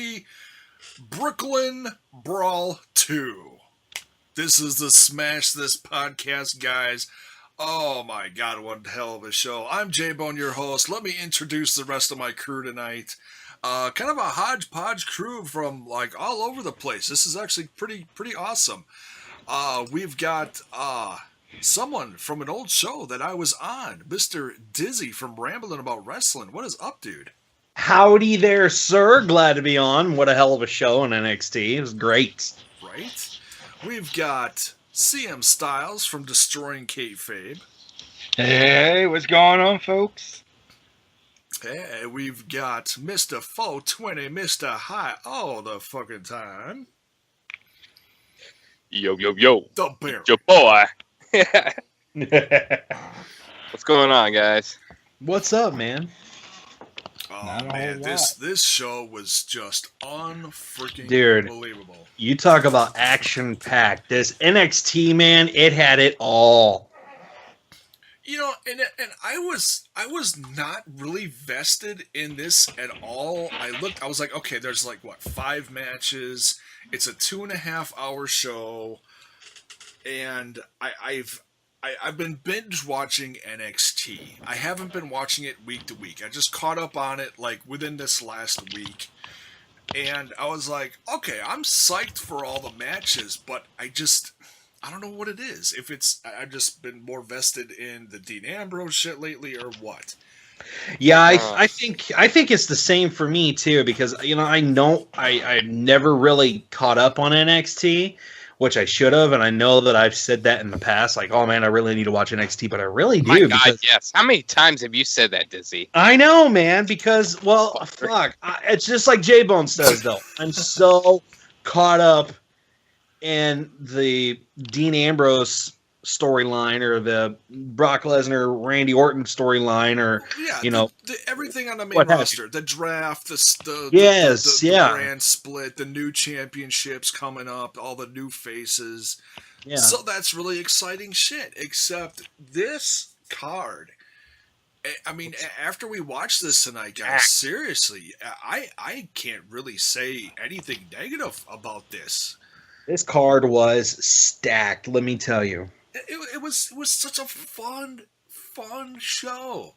NXT Brooklyn Brawl 2. This is the Smash This podcast, guys. Oh my god, what a hell of a show. I'm JAYBONE, your host. Let me introduce the rest of my crew tonight. Kind of a hodgepodge crew from like all over the place. This is actually pretty awesome. We've got someone from an old show that I was on, Mr. Dyzzy from Rambling About Wrestling. What is up, dude? Howdy there, sir. Glad to be on. What a hell of a show on NXT. It was great. Right? We've got CM Styles from Destroying Kayfabe. Hey, what's going on, folks? Hey, we've got Mr. 420, Mr. High all the fucking time. Yo. The Bear. Your boy. What's going on, guys? What's up, man? Oh man, this show was just unfreaking Dude, unbelievable. You talk about action packed. This NXT, man, it had it all. You know, and I was not really vested in this at all. I was like, okay, there's like what, 5 matches. It's a 2.5 hour show, and I've been binge watching NXT. I haven't been watching it week to week. I just caught up on it like within this last week. And I was like, okay, I'm psyched for all the matches, but I don't know what it is. If it's, I've just been more vested in the Dean Ambrose shit lately or what. Yeah, I think it's the same for me too, because I never really caught up on NXT, which I should have, and I know that I've said that in the past, like, oh man, I really need to watch NXT, but I really do. My God, yes. How many times have you said that, Dyzzy? I know, man, because, well, fuck. It's just like JAYBONE says, though. I'm so caught up in the Dean Ambrose storyline or the Brock Lesnar, Randy Orton storyline, or, everything on the main roster, the draft, the brand split, the new championships coming up, all the new faces. Yeah. So that's really exciting shit, except this card. I mean, after we watch this tonight, guys, seriously, I can't really say anything negative about this. This card was stacked, let me tell you. It was such a fun show,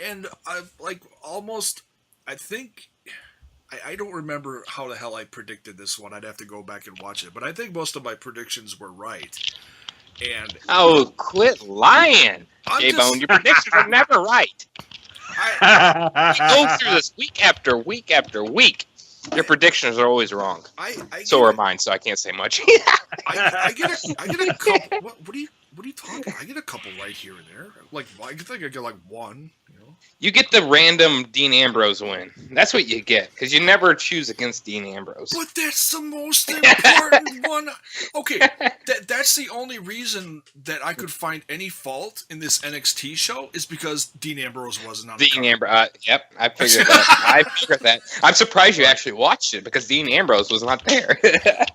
and I like almost. I think I don't remember how the hell I predicted this one. I'd have to go back and watch it, but I think most of my predictions were right. And quit lying, JAYBONE. Your predictions are never right. We go through this week after week after week. Your predictions are always wrong. So are mine, so I can't say much. I get a couple. What are you talking? I get a couple right here and there. Like I think I get like one. You get the random Dean Ambrose win. That's what you get, because you never choose against Dean Ambrose. But that's the most important one. Okay, that's the only reason that I could find any fault in this NXT show is because Dean Ambrose wasn't on the card. Ambrose, yep, I figured that. I'm surprised you actually watched it, because Dean Ambrose was not there. It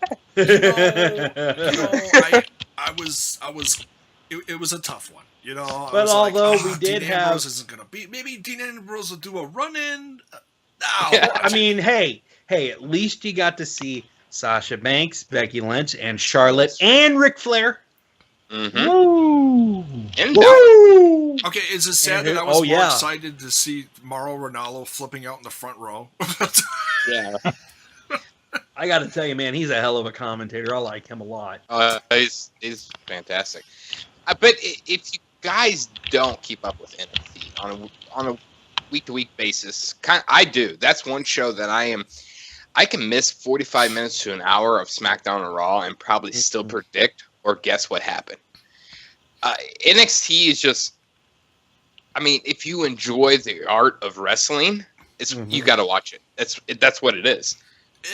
was a tough one. But although we did Dean have, Ambrose isn't gonna be. Maybe Dean Ambrose will do a run-in. I mean, hey, at least you got to see Sasha Banks, Becky Lynch, and Charlotte, and Ric Flair. Mm-hmm. Woo! Woo! Okay, is it sad that I was more excited to see Mauro Ranallo flipping out in the front row? Yeah. I got to tell you, man, he's a hell of a commentator. I like him a lot. He's fantastic. But if you guys don't keep up with NXT on a week-to-week basis, I do. That's one show that I can miss 45 minutes to an hour of SmackDown or Raw and probably still predict or guess what happened. NXT is just, I mean, if you enjoy the art of wrestling, you got to watch it. That's what it is.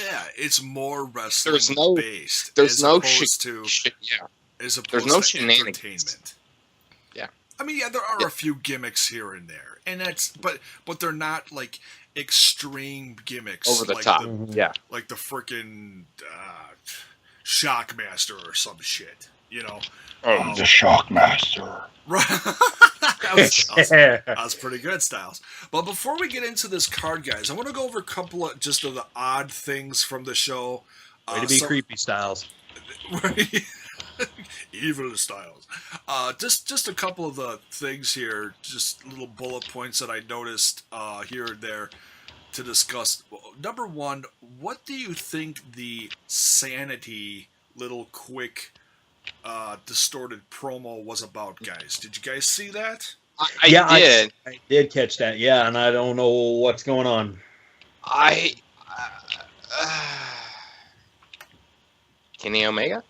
Yeah, it's more wrestling based. There's no shenanigans. Yeah. I mean, there are a few gimmicks here and there, and that's but they're not like extreme gimmicks over the like top. Like the freaking Shockmaster or some shit. You know, I'm the Shockmaster. right? That was pretty good, Styles. But before we get into this card, guys, I want to go over a couple of just of the odd things from the show. Way to be creepy, Styles. Evil Styles. Just a couple of the things here, just little bullet points that I noticed here and there to discuss. Number one, what do you think the Sanity little quick distorted promo was about, guys? Did you guys see that? I did. I did catch that. Yeah, and I don't know what's going on. Kenny Omega?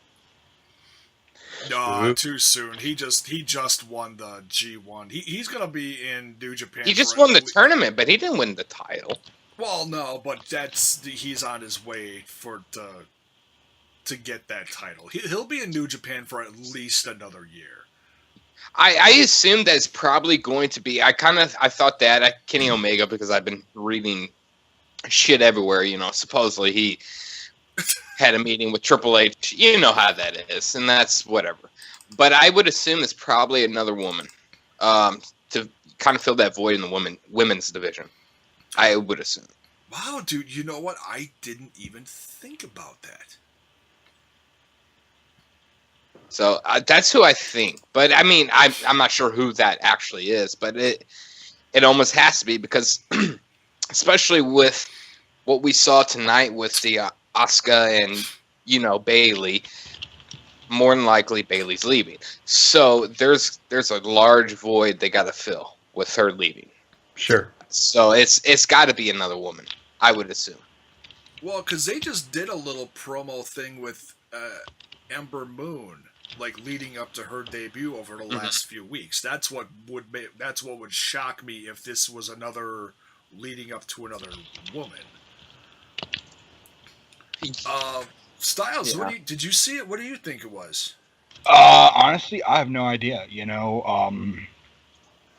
No, too soon. He just won the G1. He's gonna be in New Japan. He just won the tournament, but he didn't win the title. Well, no, but he's on his way to get that title. He'll be in New Japan for at least another year. I assume that's probably going to be. I thought that Kenny Omega, because I've been reading shit everywhere. Supposedly he had a meeting with Triple H. You know how that is, and that's whatever. But I would assume it's probably another woman to kind of fill that void in the women's division. I would assume. Wow, dude, you know what? I didn't even think about that. So that's who I think. But I mean, I'm not sure who that actually is. But it almost has to be, because especially with what we saw tonight with the Asuka and Bayley, more than likely Bayley's leaving. So there's a large void they got to fill with her leaving. Sure. So it's got to be another woman, I would assume. Well, because they just did a little promo thing with Ember Moon, like leading up to her debut over the last few weeks. That's what would shock me if this was another leading up to another woman. Styles, Yeah. Did you see it? What do you think it was? Honestly, I have no idea.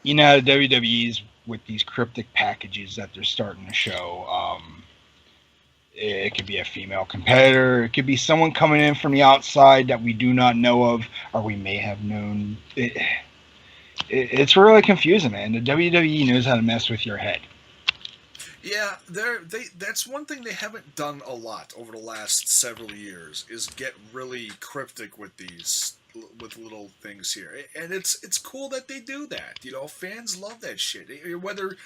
WWE's with these cryptic packages that they're starting to show. It could be a female competitor. It could be someone coming in from the outside that we do not know of, or we may have known. It's really confusing, man. The WWE knows how to mess with your head. Yeah, that's one thing they haven't done a lot over the last several years, is get really cryptic with with little things here. And it's cool that they do that. Fans love that shit. Whether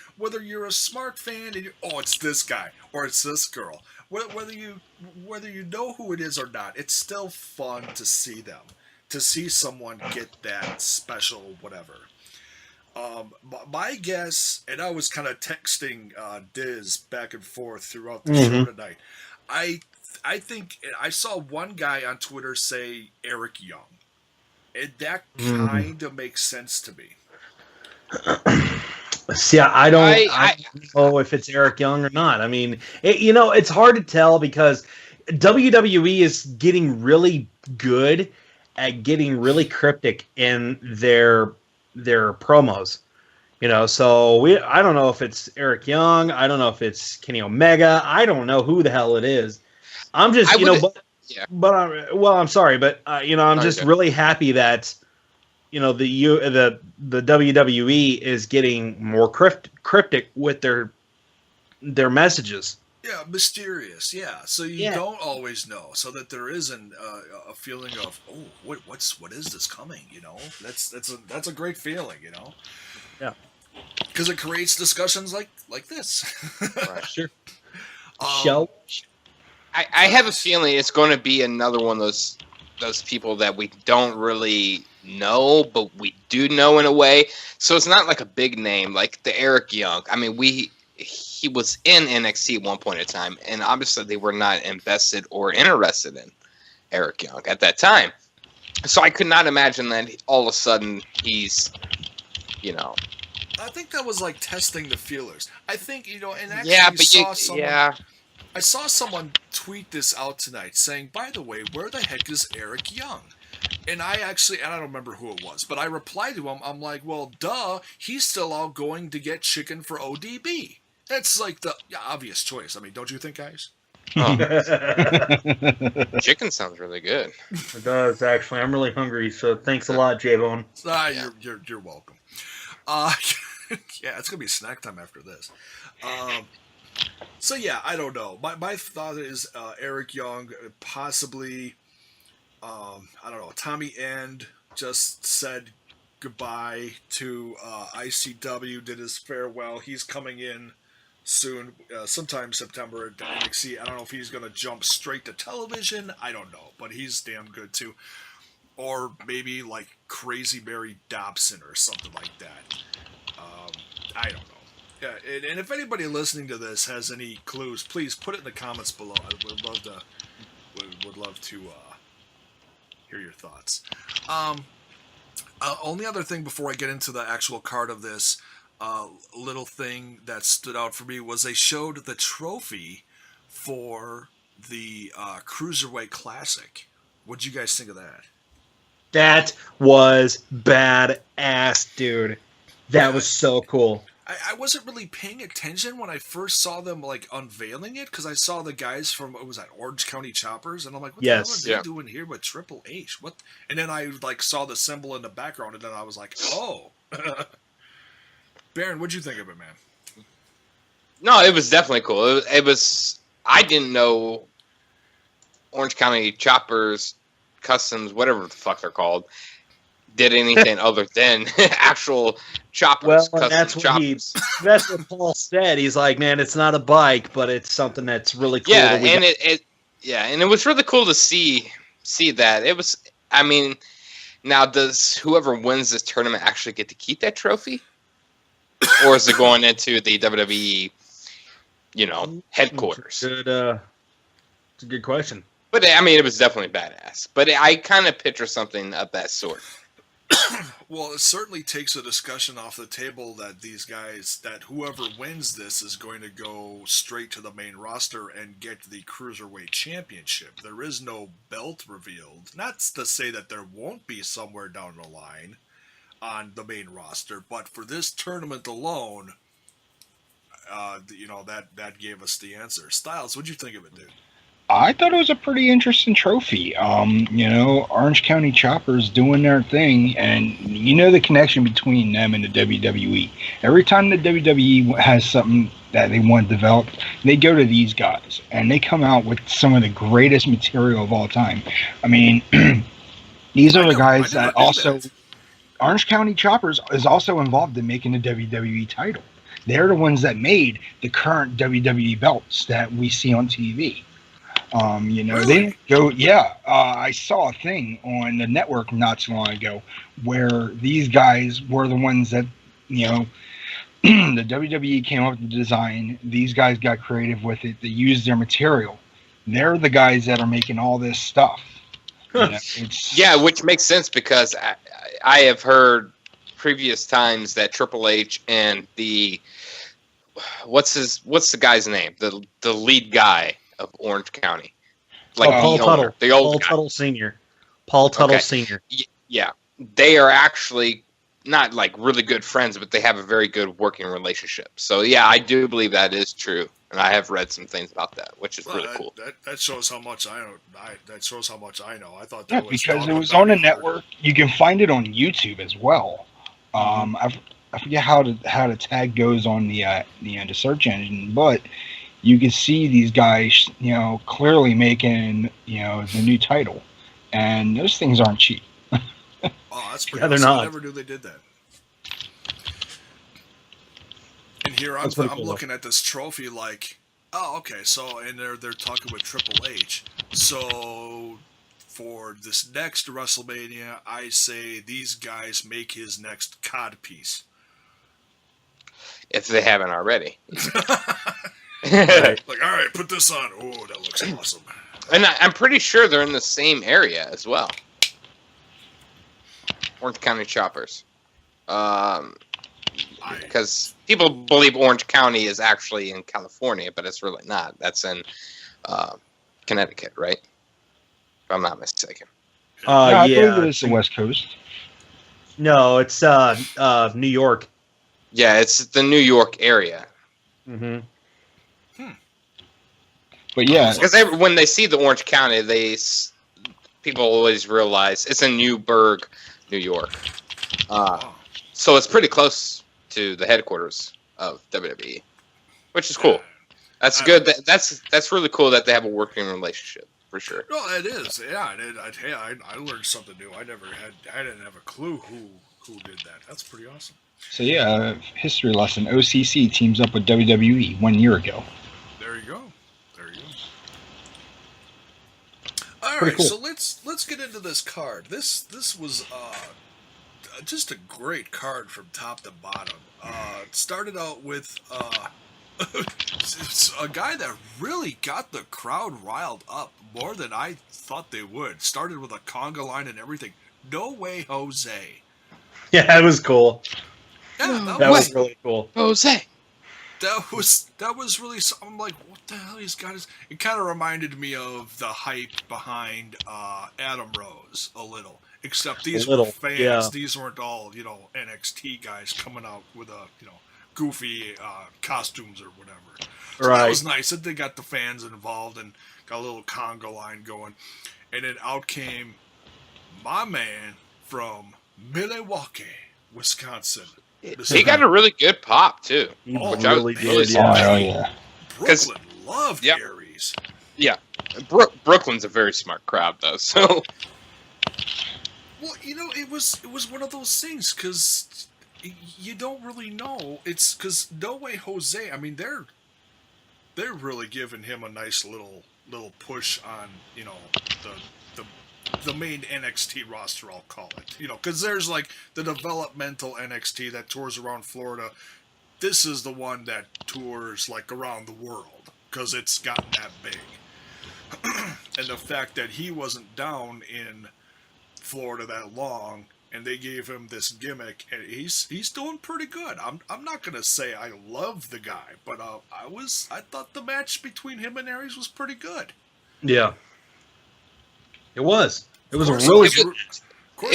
you're a smart fan and it's this guy or it's this girl, whether you know who it is or not, it's still fun to see them, to see someone get that special whatever. My guess, and I was kind of texting Diz back and forth throughout the show tonight. I think I saw one guy on Twitter say Eric Young, and that kind of makes sense to me. See, I don't know if it's Eric Young or not. I mean, it's hard to tell, because WWE is getting really good at getting really cryptic in their promos, so I don't know if it's Eric Young. I don't know if it's Kenny Omega. I don't know who the hell it is. I'm just, I'm sorry, but I'm just really happy that, the WWE is getting more cryptic with their messages. Yeah, mysterious. Yeah, so you don't always know, so that there isn't a feeling of what is this coming? That's a great feeling. Yeah, because it creates discussions like this. Right. Sure. I have a feeling it's going to be another one of those people that we don't really know, but we do know in a way. So it's not like a big name like the Eric Young. I mean, he was in NXT at one point in time, and obviously they were not invested or interested in Eric Young at that time. So I could not imagine that all of a sudden he's, I think that was like testing the feelers. I think, and actually I saw someone tweet this out tonight saying, by the way, where the heck is Eric Young? And I don't remember who it was, but I replied to him. I'm like, well, duh, he's still out going to get chicken for ODB. That's like the obvious choice. I mean, don't you think, guys? Oh, It chicken sounds really good. does, actually. I'm really hungry, so thanks a lot, JAYBONE. Yeah. You're welcome. Yeah, it's gonna be snack time after this. So yeah, I don't know. My thought is Eric Young, possibly. I don't know. Tommy End just said goodbye to ICW, did his farewell. He's coming in soon, sometime September at NXT. I don't know if he's gonna jump straight to television. I don't know, but he's damn good too. Or maybe like Crazy Mary Dobson or something like that. I don't know. Yeah, and if anybody listening to this has any clues, please put it in the comments below. I would love to hear your thoughts. Only other thing before I get into the actual card of this, little thing that stood out for me was they showed the trophy for the Cruiserweight Classic. What'd you guys think of that? That was badass, dude. That was so cool. I wasn't really paying attention when I first saw them like unveiling it because I saw the guys from what was that Orange County Choppers and I'm like, what the hell are they doing here with Triple H? What? And then I like saw the symbol in the background and then I was like, oh. Baron, what'd you think of it, man? No, it was definitely cool. It was. I didn't know Orange County Choppers, Customs, whatever the fuck they're called, did anything other than actual choppers. Well, that's what Paul said. He's like, man, it's not a bike, but it's something that's really cool. Yeah, and it was really cool to see that. It was. I mean, now does whoever wins this tournament actually get to keep that trophy, or is it going into the WWE, headquarters? It's a good question. But I mean, it was definitely badass. But I kind of picture something of that sort. Well, it certainly takes a discussion off the table that that whoever wins this is going to go straight to the main roster and get the Cruiserweight Championship. There is no belt revealed. Not to say that there won't be somewhere down the line on the main roster, but for this tournament alone, that gave us the answer. Styles, what'd you think of it, dude? I thought it was a pretty interesting trophy. Orange County Choppers doing their thing, and the connection between them and the WWE. Every time the WWE has something that they want developed, they go to these guys, and they come out with some of the greatest material of all time. I mean, these are the guys that also... Orange County Choppers is also involved in making the WWE title. They're the ones that made the current WWE belts that we see on TV. Really? They didn't go. Yeah, I saw a thing on the network not too long ago where these guys were the ones that, the WWE came up with the design. These guys got creative with it. They used their material. They're the guys that are making all this stuff. Yeah, which makes sense because I have heard previous times that Triple H and what's the guy's name? The lead guy of Orange County. Paul Tuttle. The old Paul guy. Tuttle Sr. Paul Tuttle Sr. Yeah. They are actually not like really good friends, but they have a very good working relationship. So yeah, I do believe that is true. And I have read some things about that, which is really cool. That shows how much I know. That shows how much I know. I thought that was because it was on the network. You can find it on YouTube as well. I forget how the tag goes on the search engine, but you can see these guys, clearly making, the new title, and those things aren't cheap. Oh, that's pretty. Yeah, they're awesome. not. I never knew they did that. And here I'm looking at this trophy like, oh, okay. So, and they're talking with Triple H. So, for this next WrestleMania, I say these guys make his next cod piece. If they haven't already. Like, all right, put this on. Oh, that looks awesome. And I'm pretty sure they're in the same area as well. Orange County Choppers. Because people believe Orange County is actually in California, but it's really not. That's in Connecticut, right? If I'm not mistaken. I believe it's the West Coast. No, it's New York. Yeah, it's the New York area. Mm-hmm. But yeah, Because when they see the Orange County, people always realize it's in Newburgh, New York. So it's pretty close to the headquarters of WWE, which is cool. That's good. That's really cool that they have a working relationship for sure. No, it is. Yeah, I learned something new. I didn't have a clue who did that. That's pretty awesome. So yeah, history lesson. OCC teams up with WWE 1 year ago. There you go. All Pretty right, cool. so let's get into this card. This was just a great card from top to bottom. It started out with it's a guy that really got the crowd riled up more than I thought they would. Started with a conga line and everything. No Way Jose. Yeah, that was cool. Yeah, That was really cool. Jose. That was really. I'm like, what the hell? He's got his. It kind of reminded me of the hype behind Adam Rose a little. Except these were fans. Yeah. These weren't all NXT guys coming out with goofy costumes or whatever. So Right. that was nice that they got the fans involved and got a little conga line going. And then out came my man from Milwaukee, Wisconsin. He got a really good pop too. He Oh, really really did. surprised. Yeah. Oh yeah. Brooklyn loved Yep. Aries. Yeah, Brooklyn's a very smart crowd though. So Well, it was one of those things because you don't really know. It's because No Way Jose. I mean, they're really giving him a nice little push on the main NXT roster. I'll call it. Because there's like the developmental NXT that tours around Florida. This is the one that tours like around the world because it's gotten that big. And the fact that he wasn't down in Florida that long, and they gave him this gimmick, and he's doing pretty good. I'm not gonna say I love the guy, but I thought the match between him and Aries was pretty good. Yeah. It was. It was a Of course, really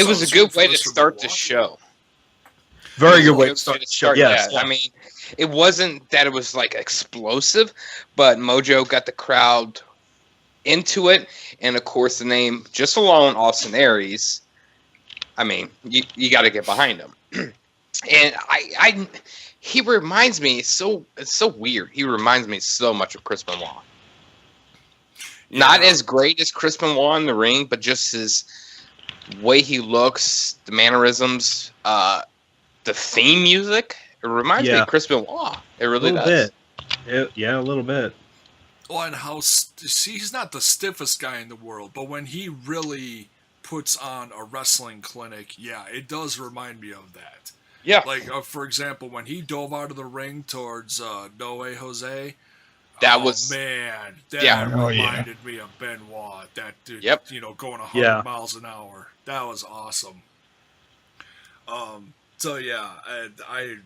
it was a good way to start the show. very good way Good to start. start. Yes. Yeah. I mean, it wasn't that it was like explosive, but Mojo got the crowd into it, and of course the name just alone, Austin Aries. I mean, you got to get behind him. And he reminds me it's so weird. He reminds me so much of Chris Benoit. Not as great as Chris Benoit in the ring, but just his way he looks, the mannerisms, the theme music. It reminds me of Chris Benoit. It really does. Yeah, a little bit. Oh, and he's not the stiffest guy in the world, but when he really puts on a wrestling clinic, yeah, it does remind me of that. Yeah. Like, for example, when he dove out of the ring towards No Way Jose, That reminded me of Benoit. That dude, going 100 miles an hour. That was awesome. So yeah, I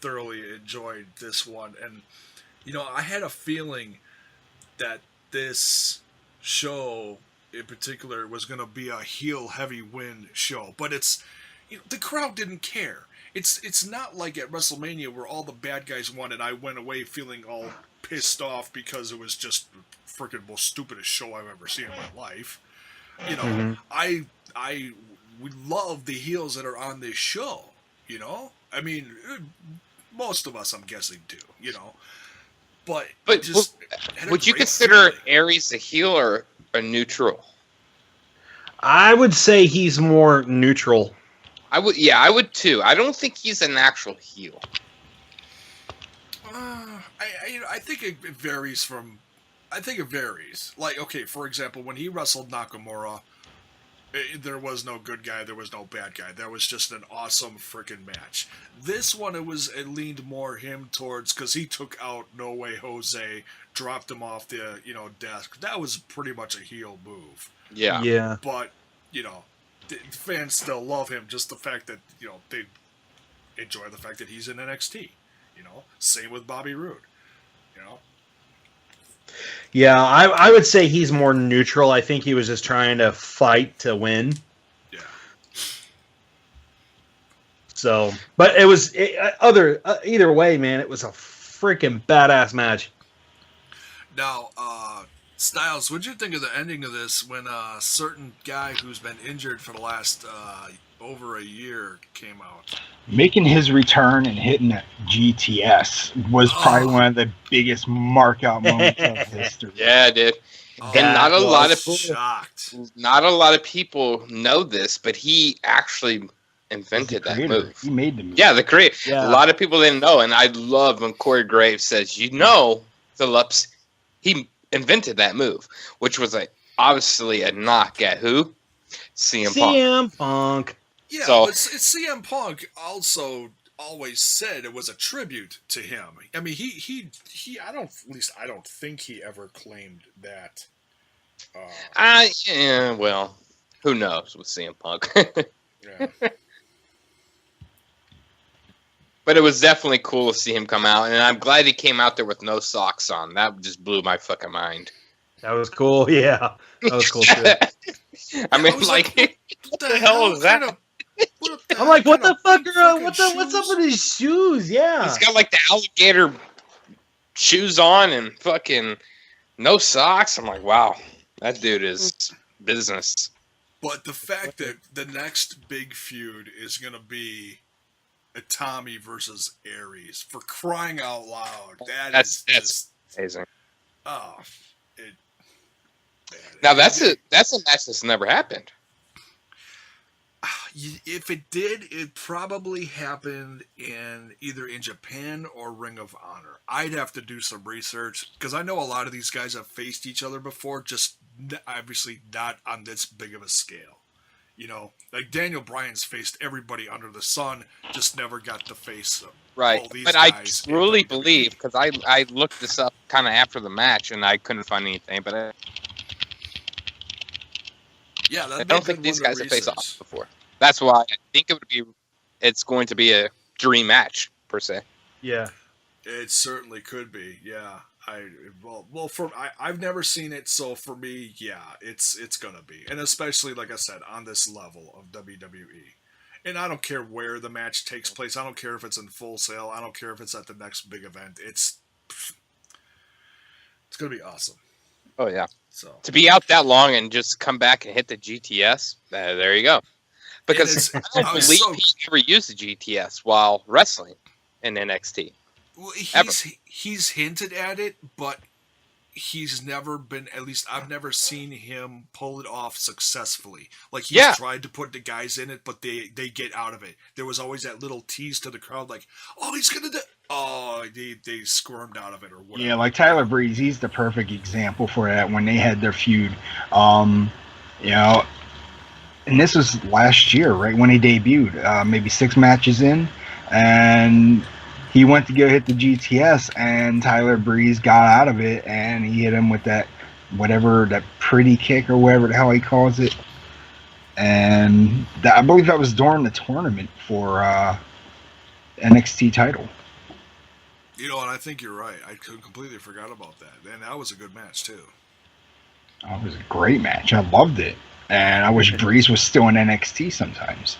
thoroughly enjoyed this one, and I had a feeling that this show in particular was going to be a heel heavy win show, but it's the crowd didn't care. It's not like at WrestleMania where all the bad guys won and I went away feeling all pissed off because it was just freaking most stupidest show I've ever seen in my life. We love the heels that are on this show. I mean, most of us, I'm guessing, do. But just would you consider Aries a heel or a neutral? I would say he's more neutral. I would too. I don't think he's an actual heel. I think it varies from. I think it varies. Like, okay, for example, when he wrestled Nakamura, there was no good guy, there was no bad guy. That was just an awesome freaking match. This one, it leaned more him towards because he took out No Way Jose, dropped him off the desk. That was pretty much a heel move. Yeah. Yeah. But the fans still love him. Just the fact that they enjoy the fact that he's in NXT. Same with Bobby Roode. Yeah, I would say he's more neutral. I think he was just trying to fight to win. Yeah. So, but it was either way, man. It was a freaking badass match. Now, Styles, what'd you think of the ending of this when a certain guy who's been injured for the last over a year came out? Making his return and hitting that GTS was probably one of the biggest mark-out moments of history. Yeah, dude. Oh, And not a lot of shocked. Not a lot of people know this, but he actually invented that move. He made the move. Yeah, the creator. Yeah. A lot of people didn't know, and I love when Corey Graves says, Phillips, he invented that move, which was obviously a knock at who? CM Punk. Yeah, So- but CM Punk also always said it was a tribute to him. I mean, he I don't think he ever claimed that. Yeah, well, who knows with CM Punk. Yeah. But it was definitely cool to see him come out, and I'm glad he came out there with no socks on. That just blew my fucking mind. That was cool. Yeah, that was cool too. I mean, I was like, what the hell is that? I'm like, what the fuck? What's up with his shoes? Yeah, he's got like the alligator shoes on and fucking no socks. I'm like, wow, that dude is business. But the fact that the next big feud is going to be a Tommy versus Aries, for crying out loud, That's just amazing. oh, Now that's a match that's never happened. If it did, it probably happened either in Japan or Ring of Honor. I'd have to do some research because I know a lot of these guys have faced each other before, just obviously not on this big of a scale. You know, like Daniel Bryan's faced everybody under the sun, just never got to face them. Right, but I truly believe, because I looked this up kind of after the match and I couldn't find anything, but I don't think these guys have faced off before. That's why I think it's going to be a dream match per se. yeah. It certainly could be. Yeah, I've never seen it, so for me, yeah, it's gonna be, and especially like I said, on this level of WWE. And I don't care where the match takes place. I don't care if it's in Full Sail. I don't care if it's at the next big event. It's gonna be awesome. Oh yeah. So to be out that long and just come back and hit the GTS, there you go. Because I don't believe he ever used the GTS while wrestling in NXT. Well, he's hinted at it, but he's never been, at least I've never seen him pull it off successfirmed. Like he's tried to put the guys in it, but they get out of it. There was always that little tease to the crowd, like, oh, he's gonna do. Oh, they squirmed out of it or whatever. Yeah, like Tyler Breeze, he's the perfect example for that when they had their feud. You know, and this was last year, right when he debuted, maybe 6 matches in, and he went to go hit the GTS, and Tyler Breeze got out of it, and he hit him with that pretty kick or whatever the hell he calls it. And I believe that was during the tournament for NXT title. You know, and I think you're right. I completely forgot about that. And that was a good match, too. Oh, it was a great match. I loved it. And I wish Breeze was still in NXT sometimes.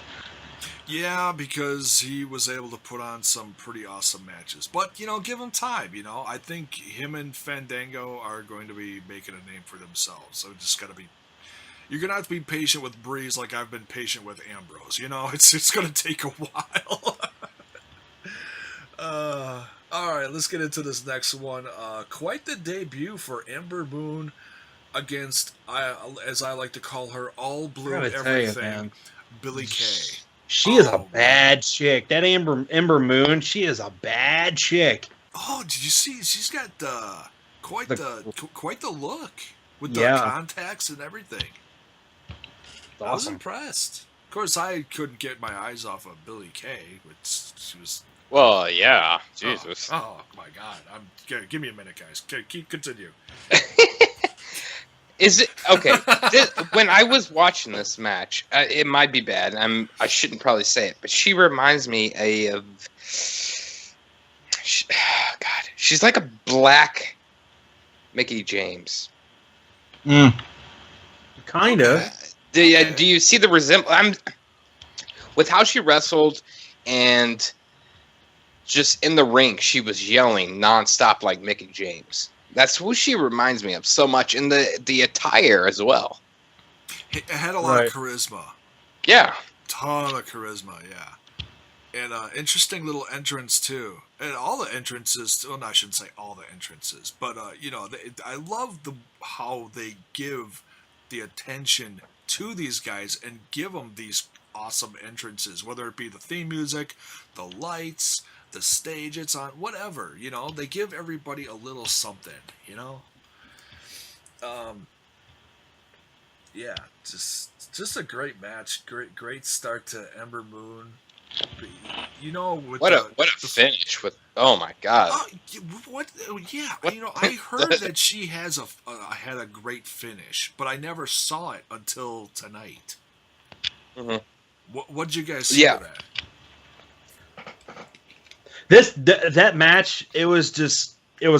Yeah, because he was able to put on some pretty awesome matches. But, you know, give him time, you know. I think him and Fandango are going to be making a name for themselves. So just got to be... You're going to have to be patient with Breeze like I've been patient with Ambrose. You know, it's going to take a while. All right, let's get into this next one. Quite the debut for Ember Moon against, as I like to call her, all blue everything, Billie Kay. She is a bad chick. That Ember Moon, she is a bad chick. Oh, did you see? She's got quite the look with the contacts and everything. Awesome. I was impressed. Of course, I couldn't get my eyes off of Billie Kay, which she was. Well, yeah, Jesus. Oh my God! Give me a minute, guys. Continue. Is it okay? When I was watching this match, it might be bad. I shouldn't probably say it, but she reminds me of. God, she's like a black Mickie James. Kind of. Do you see the resemblance? With how she wrestled and just in the ring, she was yelling nonstop like Mickie James. That's who she reminds me of so much, in the attire as well. It had a lot of charisma. Yeah. Ton of charisma, yeah. And interesting little entrance, too. And all the entrances, well, no, I shouldn't say all the entrances, but, I love how they give the attention to these guys and give them these awesome entrances, whether it be the theme music, the lights, the stage it's on, whatever, they give everybody a little something, yeah, just a great match, great start to Ember Moon. With what a finish with, oh my god. What? Yeah, I heard that she had a great finish, but I never saw it until tonight. Mm-hmm. What'd you guys see of that? That match, it was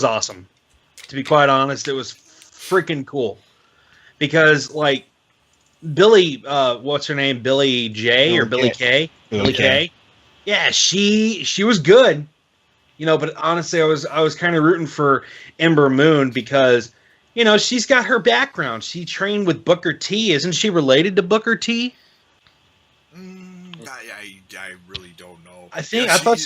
awesome. To be quite honest, it was freaking cool. Because, like, Billy, what's her name? Billy J or Billy K? Billy K. Yeah, she was good. But honestly, I was kind of rooting for Ember Moon because, she's got her background. She trained with Booker T. Isn't she related to Booker T? I really don't know. I thought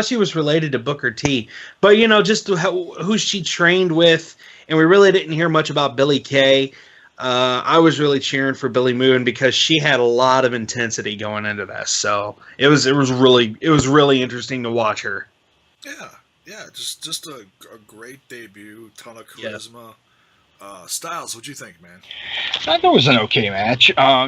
she was related to Booker T. But just who she trained with, and we really didn't hear much about Billy Kay. I was really cheering for Billy Moon because she had a lot of intensity going into this. So it was really interesting to watch her. Yeah, just a great debut, ton of charisma. Styles, what'd you think, man? I thought it was an okay match. A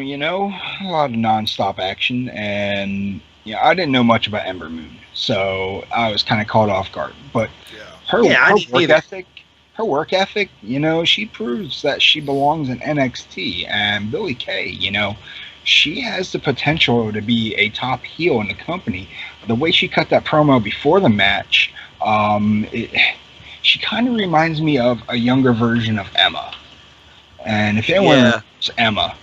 lot of non-stop action, and I didn't know much about Ember Moon, so I was kind of caught off guard. But her work ethic, she proves that she belongs in NXT. And Billy Kay, she has the potential to be a top heel in the company. The way she cut that promo before the match, she kind of reminds me of a younger version of Emma. And if anyone remembers Emma,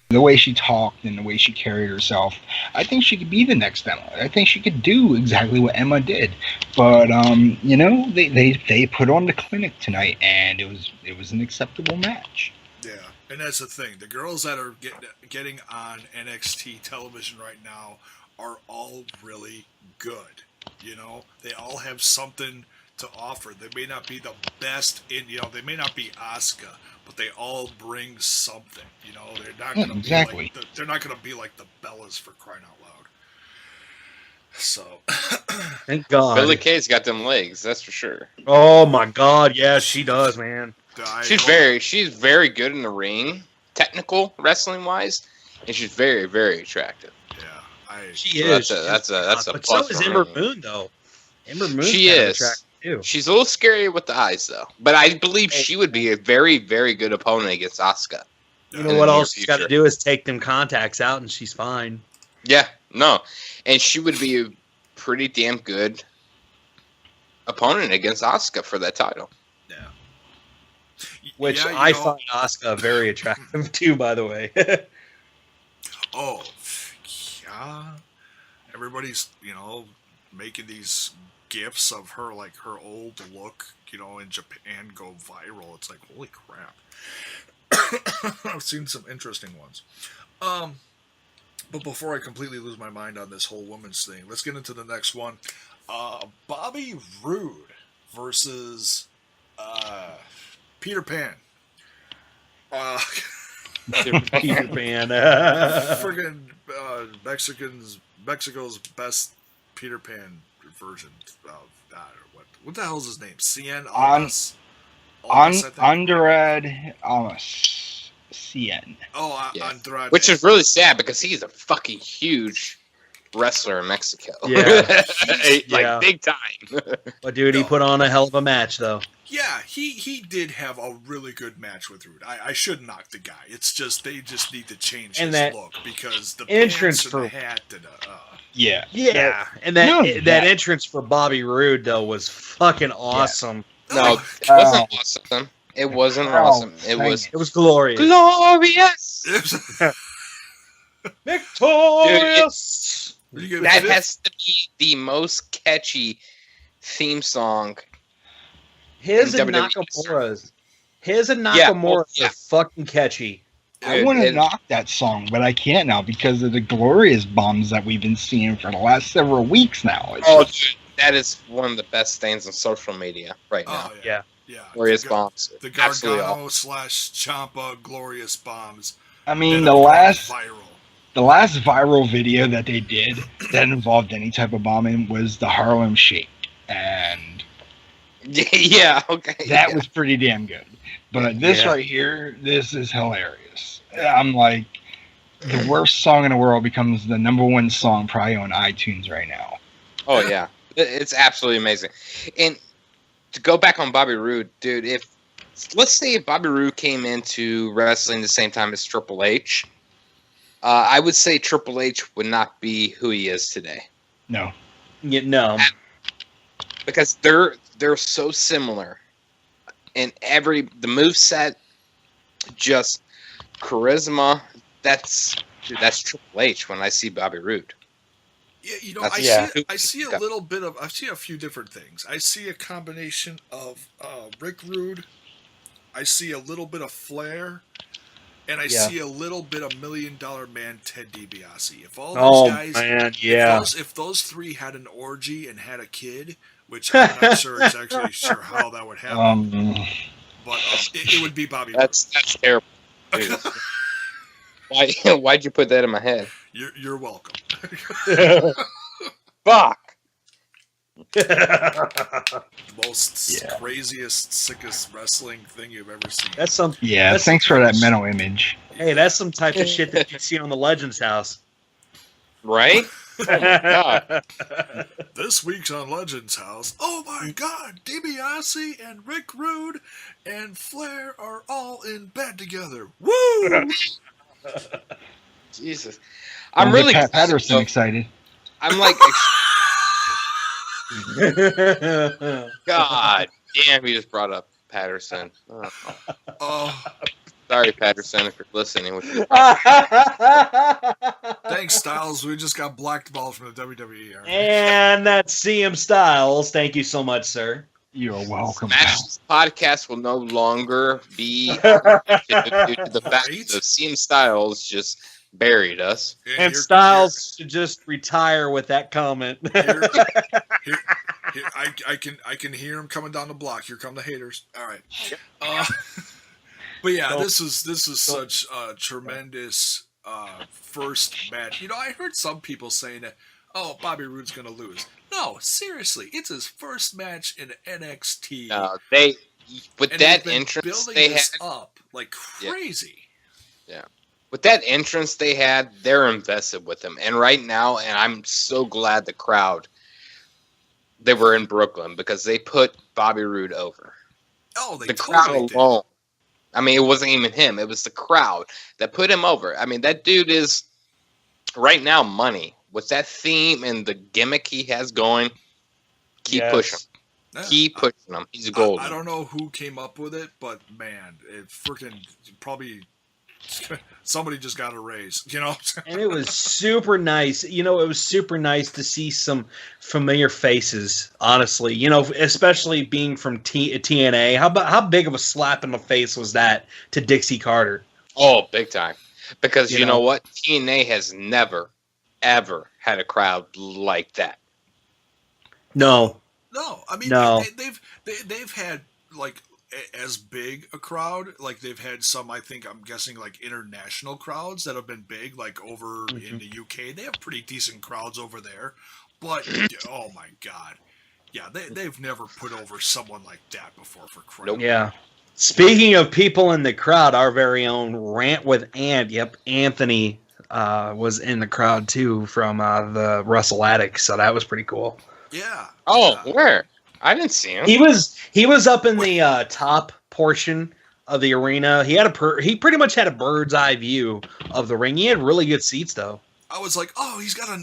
the way she talked and the way she carried herself, I think she could be the next Emma. I think she could do exactly what Emma did. But they put on the clinic tonight, and it was an acceptable match. Yeah, and that's the thing. The girls that are getting on NXT television right now are all really good. They all have something to offer. They may not be the best they may not be Asuka, but they all bring something. They're not going to be they're not going to be like the Bellas, for crying out loud. So, thank God. Billy Kay's got them legs, that's for sure. Oh my God, yeah, she does, man. She's very good in the ring, technical wrestling wise, and she's very, very attractive. She is. That's a but plus. So is Ember Moon, though. Ember Moon. She is. Too. She's a little scary with the eyes, though. But I believe she would be a very, very good opponent against Asuka. What all she's got to do is take them contacts out, and she's fine. Yeah, no, and she would be a pretty damn good opponent against Asuka for that title. Yeah. Which I find Asuka very attractive too, by the way. Oh. Yeah, everybody's making these gifs of her, like her old look, in Japan go viral. It's like, holy crap. I've seen some interesting ones. But before I completely lose my mind on this whole women's thing, let's get into the next one. Bobby Roode versus Peter Pan. Peter Pan. Friggin' Mexico's best Peter Pan version of that. What the hell is his name? Cien Almas? Andrade Almas. Cien. Oh, Andrade. Which is really sad because he's a fucking huge wrestler in Mexico. Yeah. Big time. But dude, he put on a hell of a match, though. Yeah, he did have a really good match with Roode. I should knock the guy. It's just they just need to change his look because the entrance pants and the hat and and that entrance for Bobby Roode though was fucking awesome. No, it wasn't awesome. It wasn't awesome. It was glorious. Glorious. Victorious. Dude, that has to be the most catchy theme song. His in and WWE. Nakamura's. His and Yeah, Nakamura's yeah. are fucking catchy. I Dude, want to it- knock that song, but I can't now because of the glorious bombs that we've been seeing for the last several weeks now. It's Oh, just- dude, that is one of the best things on social media right now. Oh Yeah. yeah. Glorious the, bombs. The Absolutely Gargano / Ciampa glorious bombs. I mean, that the have gone last viral video that they did that involved any type of bombing was the Harlem Shake, and Yeah, okay. that yeah. was pretty damn good. But this Yeah. right here, this is hilarious. I'm like, the worst song in the world becomes the #1 song probably on iTunes right now. Oh yeah, it's absolutely amazing. And to go back on Bobby Roode, dude, let's say if Bobby Roode came into wrestling the same time as Triple H, I would say Triple H would not be who he is today No. Yeah, no. because they're so similar, and the moveset, just charisma. That's Triple H when I see Bobby Roode. Yeah, you know, That's- I see a little bit of, I see a few different things. I see a combination of Rick Rude. I see a little bit of Flair, and I Yeah. see a little bit of $1 Million Man Ted DiBiase. If all Oh those guys, man, yeah. if those three had an orgy and had a kid, which I'm not exactly sure how that would happen, but it would be Bobby Roode. That's terrible. Dude. Why'd you put that in my head? You're welcome. Fuck. Most Yeah. craziest, sickest wrestling thing you've ever seen. That's some. Yeah, That's- thanks for that mental image. Hey, that's some type of shit that you'd see on the Legends House. Right? Oh my God. This week's on Legends House. Oh my God, DiBiase and Rick Rude and Flair are all in bed together. Woo! Jesus. Don't I'm get really Pat Patterson excited. I'm like God damn, you just brought up Patterson. Oh, Oh, sorry, Patterson, if you're listening. thanks, Styles. We just got blackballed from the WWE. Area. And that's CM Styles. Thank you so much, sir. You're welcome. pal. Smash podcast will no longer be due to the fact Right? that CM Styles just buried us. And here- Styles should just retire with that comment. Here, I can hear him coming down the block. Here come the haters. All right. But yeah, Don't- this is such a tremendous first match. You know, I heard some people saying that, oh, Bobby Roode's going to lose. No, seriously, it's his first match in NXT. With and that they've been entrance building they had, this up like Yeah. crazy. with that entrance they had, they're invested with him. And right now, and I'm so glad the crowd, they were in Brooklyn because they put Bobby Roode over. Oh, they The totally crowd did. alone. I mean, it wasn't even him. It was the crowd that put him over. I mean, that dude is right now money. With that theme and the gimmick he has going, keep Yes. pushing. Yeah, Keep pushing him. He's golden. I don't know who came up with it, but man, it freaking probably somebody just got a raise, you know? And it was super nice. You know, it was super nice to see some familiar faces, honestly. You know, especially being from TNA. How big of a slap in the face was that to Dixie Carter? Oh, big time. Because You you know? know what? TNA has never, ever had a crowd like that. No. No, I mean No. they've had like as big a crowd. Like they've had some, I think I'm guessing like international crowds that have been big, like over in the UK. They have pretty decent crowds over there. But oh my God, yeah, they've never put over someone like that before for crying. Nope. Yeah. Speaking of people in the crowd, our very own Rant with Ant. Yep, Anthony was in the crowd too from the Russell Attic, so that was pretty cool. Yeah. Oh, yeah. where? I didn't see him. He was up in the top portion of the arena. He had he pretty much had a bird's eye view of the ring. He had really good seats though. I was like, oh, he's got a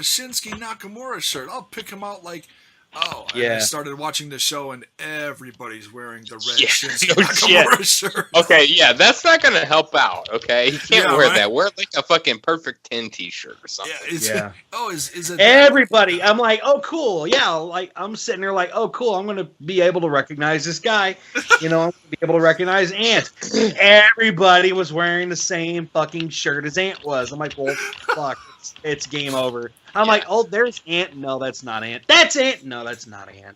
Shinsuke Nakamura shirt. I'll pick him out like Oh, Yeah. I started watching the show and everybody's wearing the red Yeah, Shinsuke no shit. Nakamura shirt. Okay, yeah, that's not gonna help out. Okay, you can't Yeah, wear right. that. Wear like a fucking Perfect 10 T-shirt or something. Yeah, Yeah. is it Everybody, I'm like, oh, cool. Yeah, like I'm sitting there like, oh, cool. I'm gonna be able to recognize this guy. I'm gonna be able to recognize Ant. Everybody was wearing the same fucking shirt as Ant was. I'm like, well, fuck, it's game over. I'm like, oh, there's Ant. No, that's not Ant. That's Ant. No, that's not Ant.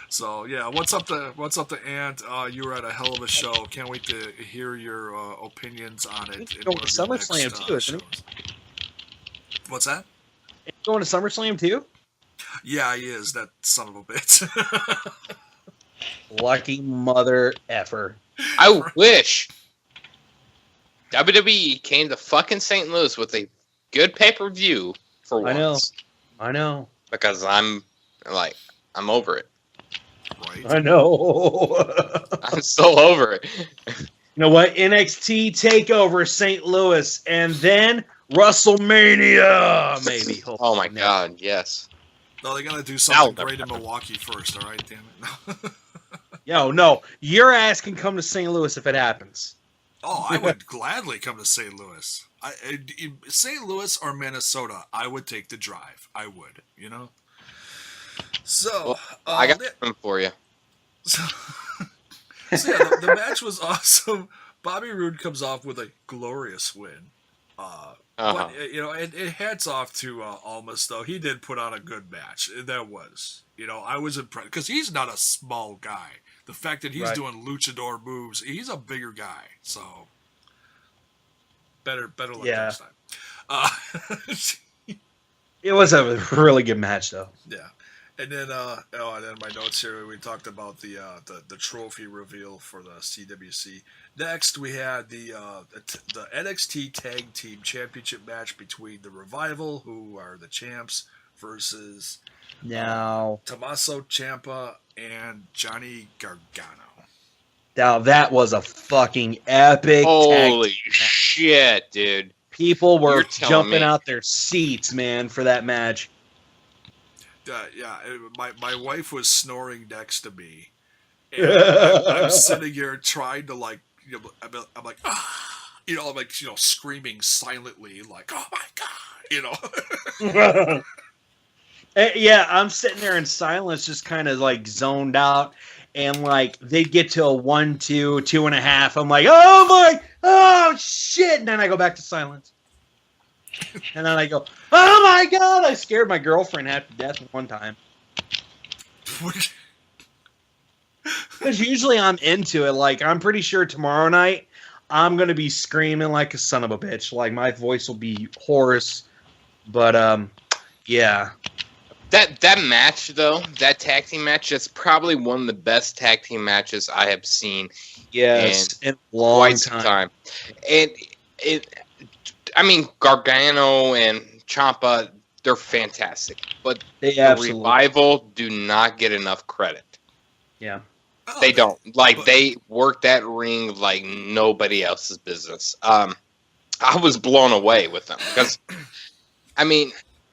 So yeah, what's up to Ant? You were at a hell of a show. Can't wait to hear your opinions on it. He's in going one to of your SummerSlam next, too, isn't shows. What's that? he? Going to SummerSlam too? Yeah, he is. That son of a bitch. Lucky mother effer. I wish WWE came to fucking St. Louis with a good pay-per-view for once. I know. Because I'm over it. Right. I know. I'm so over it. You know what? NXT Takeover St. Louis, and then WrestleMania, maybe. Oh my god, yes. No, they gotta do something Now- great in Milwaukee first. All right, damn it. Yo, no, your ass can come to St. Louis if it happens. Oh, I would gladly come to St. Louis. St. Louis or Minnesota, I would take the drive. I would, So, Well, I got something for you. So yeah, the match was awesome. Bobby Roode comes off with a glorious win. But, and hats off to Almas, though. He did put on a good match. That was, I was impressed because he's not a small guy. The fact that he's doing luchador moves, he's a bigger guy. So better luck next time. It was a really good match, though. Yeah. And then, and then my notes here, we talked about the trophy reveal for the CWC. Next, we had the NXT Tag Team Championship match between the Revival, who are the champs, versus Tommaso Ciampa and Johnny Gargano. Now that was a fucking epic. Holy shit, dude! People were You're telling jumping me. out their seats, man, for that match. My wife was snoring next to me, and I'm sitting here trying to I'm like I'm like screaming silently like, oh my god, Yeah, I'm sitting there in silence, just kind of like zoned out, and like they get to a 1, 2, 2.5. I'm like, oh shit, and then I go back to silence. And then I go, oh my god! I scared my girlfriend half to death one time. Because usually I'm into it. Like, I'm pretty sure tomorrow night I'm going to be screaming like a son of a bitch. Like, my voice will be hoarse. But, yeah. That match, though, that tag team match, that's probably one of the best tag team matches I have seen in a long quite some time. And Gargano and Ciampa, they're fantastic. But They the absolutely. Revival do not get enough credit. Yeah. Oh, They don't. They work that ring like nobody else's business. I was blown away with them because,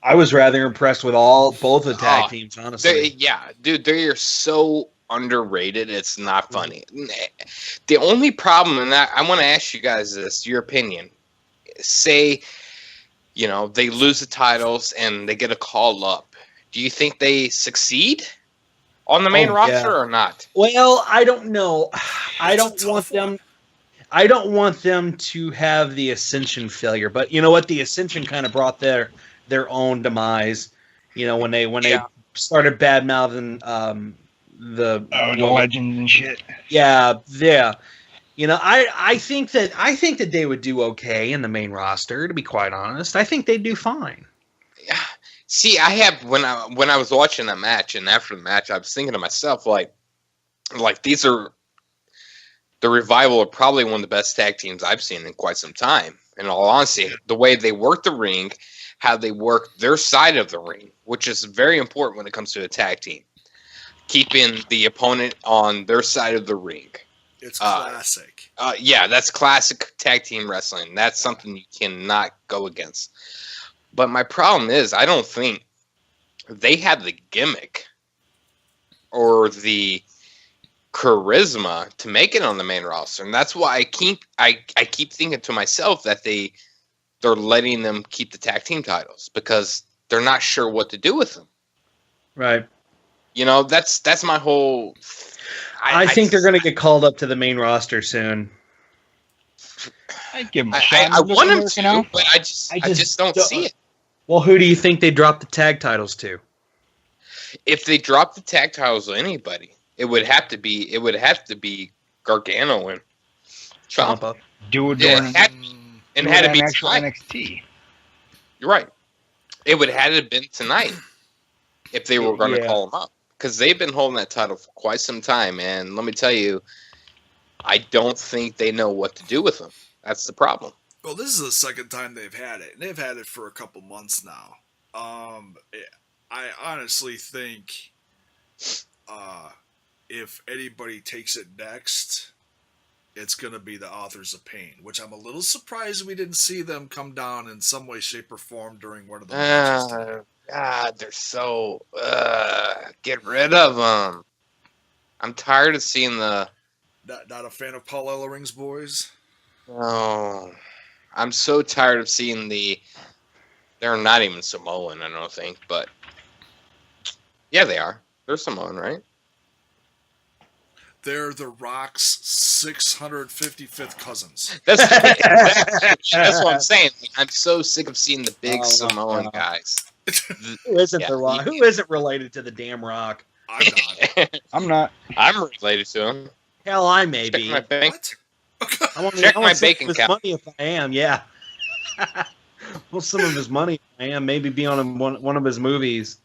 I was rather impressed with both the tag teams, honestly. they are so underrated. It's not funny. The only problem, and I want to ask you guys this, your opinion. Say, they lose the titles and they get a call up. Do you think they succeed on the main roster or not? Well, I don't know. I That's don't a want tough them. one. I don't want them to have the Ascension failure. But you know what? The Ascension kind of brought their own demise. When they started bad mouthing the legends and shit. Yeah. I think that they would do okay in the main roster. To be quite honest, I think they'd do fine. See, I have when I was watching that match, and after the match, I was thinking to myself, like these are the Revival are probably one of the best tag teams I've seen in quite some time. In all honesty, the way they work the ring, how they work their side of the ring, which is very important when it comes to a tag team, keeping the opponent on their side of the ring. It's classic. That's classic tag team wrestling. That's something you cannot go against. But my problem is, I don't think they have the gimmick or the charisma to make it on the main roster, and that's why I keep thinking to myself that they're letting them keep the tag team titles because they're not sure what to do with them. Right. That's my whole. I think they're going to get called up to the main roster soon. I'd give them a shot. I want them to, but I just don't see it. Well, who do you think they drop the tag titles to? If they drop the tag titles to anybody, it would have to be Gargano and Ciampa. Do it Yeah, during it had to be actual tonight. NXT. You're right. It would have to been tonight if they were going to call them up because they've been holding that title for quite some time, and let me tell you, I don't think they know what to do with them. That's the problem. Well, this is the second time they've had it. They've had it for a couple months now. I honestly think if anybody takes it next, it's going to be the Authors of Pain, which I'm a little surprised we didn't see them come down in some way, shape, or form during one of the matches. God, they're so... get rid of them. I'm tired of seeing the... Not a fan of Paul Ellering's boys? No. I'm so tired of seeing the... They're not even Samoan, I don't think, but... Yeah, they are. They're Samoan, right? They're The Rock's 655th cousins. That's what I'm saying. I'm so sick of seeing the big Samoan guys. Who isn't The Rock? Who isn't related to the damn Rock? I'm not. I'm not. I'm related to him. Hell, I may be. Check my bank. What? I want Check my some bank of his account. money if I am, yeah. Well, some of his money if I am. Maybe be on one of his movies.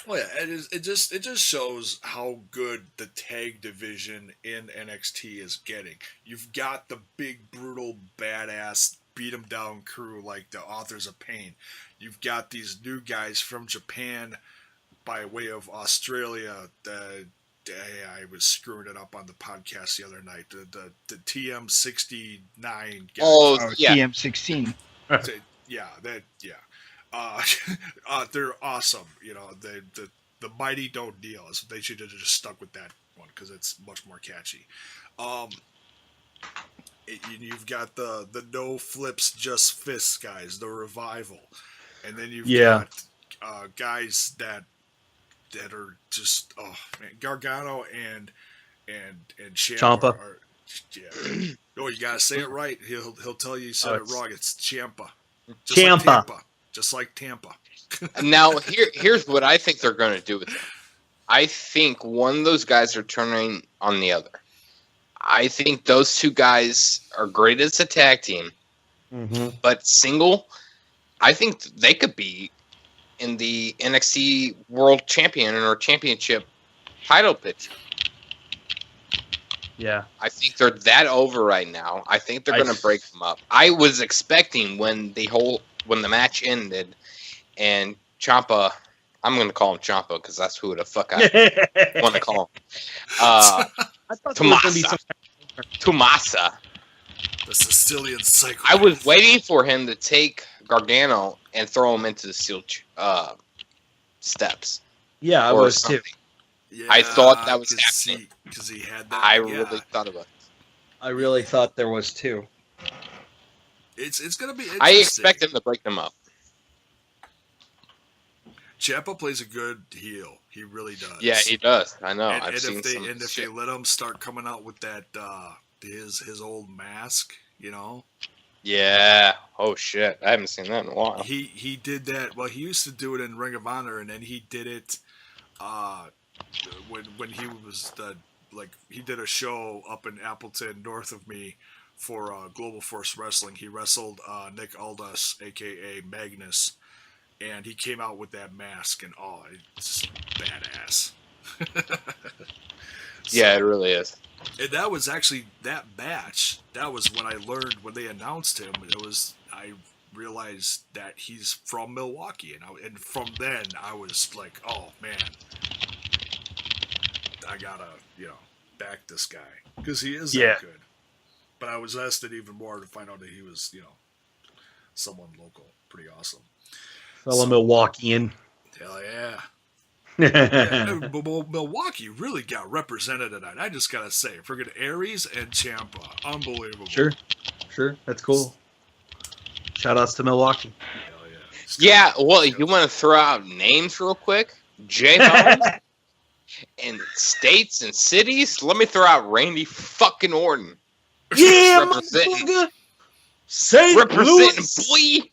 Well, yeah, it just shows how good the tag division in NXT is getting. You've got the big, brutal, badass, beat 'em down crew like the Authors of Pain. You've got these new guys from Japan by way of Australia. I was screwing it up on the podcast the other night. The TM69 guys. Oh, yeah. TM16. They're awesome. The mighty don't deal. So they should have just stuck with that one because it's much more catchy. You've got the no flips, just fists guys, the Revival, and then you've got guys that are just Gargano and Ciampa. Oh, you gotta say it right. He'll tell you said it wrong. It's Ciampa. Just like Tampa. Now, here's what I think they're going to do with them. I think one of those guys are turning on the other. I think those two guys are great as a tag team, but single, I think they could be in the NXT World Champion or Championship title picture. Yeah. I think they're that over right now. I think they're going to break them up. I was expecting when the match ended and Ciampa, I'm going to call him Ciampa because that's who the fuck I want to call him. Tomasa. The Sicilian Psycho. I was waiting for him to take Gargano and throw him into the steel steps. Yeah, I was too. Yeah, I thought that was happening. Because he had that. I really thought about it. I really thought there was too. It's going to be interesting. I expect him to break them up. Ciampa plays a good heel. He really does. Yeah, he does. I know. And, I've seen if they let him start coming out with that his old mask, Yeah. Oh shit. I haven't seen that in a while. He did that. Well, he used to do it in Ring of Honor, and then he did it when he was he did a show up in Appleton, north of me, for Global Force Wrestling. He wrestled Nick Aldis, aka Magnus. And he came out with that mask, and it's just badass. Yeah, it really is. And that was actually that match. That was when I learned when they announced him. I realized that he's from Milwaukee, and from then I was like, oh man, I gotta back this guy because he is that good. But I was vested even more to find out that he was someone local. Pretty awesome. Fellow Milwaukeean. Hell yeah. Yeah, Milwaukee really got represented tonight. I just gotta say, forget Aries and Ciampa, unbelievable. Sure, that's cool. Shout outs to Milwaukee. Hell yeah. Yeah, well, you want to throw out names real quick? JAYBONE and states and cities. Let me throw out Randy fucking Orton. Yeah, representing motherfucker. St. Louis. boy.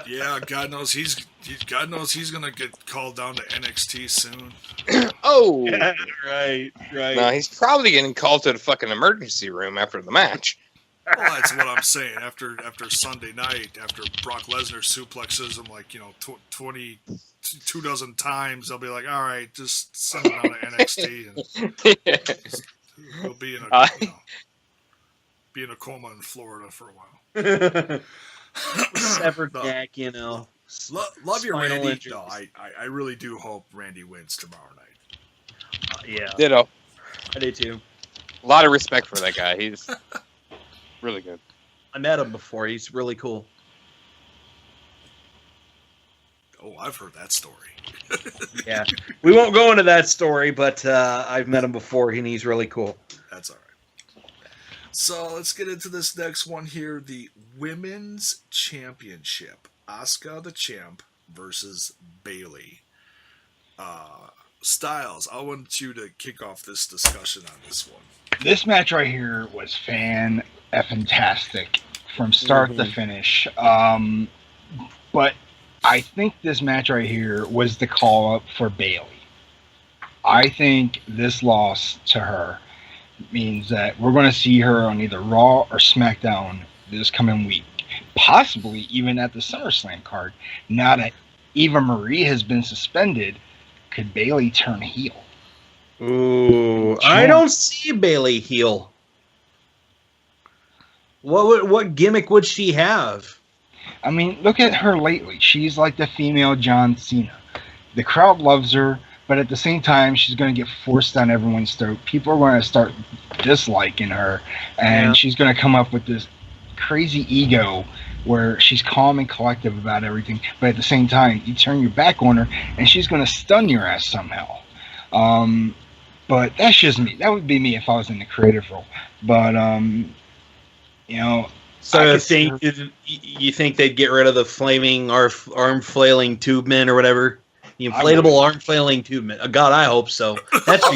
Yeah, God knows he's gonna get called down to NXT soon. Oh, Yeah, right. no, he's probably getting called to the fucking emergency room after the match. Well, that's what I'm saying. After Sunday night, after Brock Lesnar suplexes him like 22 dozen times, they'll be like, all right, just send him down to NXT, and he'll be in be in a coma in Florida for a while. Severed No. neck, Love your Spinal Randy. injuries. No, I really do hope Randy wins tomorrow night. Yeah, Ditto. I do too. A lot of respect for that guy. He's really good. I met him before. He's really cool. Oh, I've heard that story. Yeah, we won't go into that story, but I've met him before, and he's really cool. That's all right. So let's get into this next one here. The Women's Championship. Asuka the champ versus Bayley. Styles, I want you to kick off this discussion on this one. This match right here was fantastic from start to finish. But I think this match right here was the call up for Bayley. I think this loss to her means that we're going to see her on either Raw or SmackDown this coming week, possibly even at the SummerSlam card. Now that Eva Marie has been suspended, could Bayley turn heel? Ooh, I don't see Bayley heel. What gimmick would she have? I mean, look at her lately. She's like the female John Cena. The crowd loves her, but at the same time, she's going to get forced down everyone's throat. People are going to start disliking her, and she's going to come up with this crazy ego where she's calm and collective about everything, but at the same time, you turn your back on her, and she's going to stun your ass somehow. But that's just me. That would be me if I was in the creative role. But, So you think they'd get rid of the flaming arm flailing tube men or whatever? The inflatable arm flailing tube men. God, I hope so. That's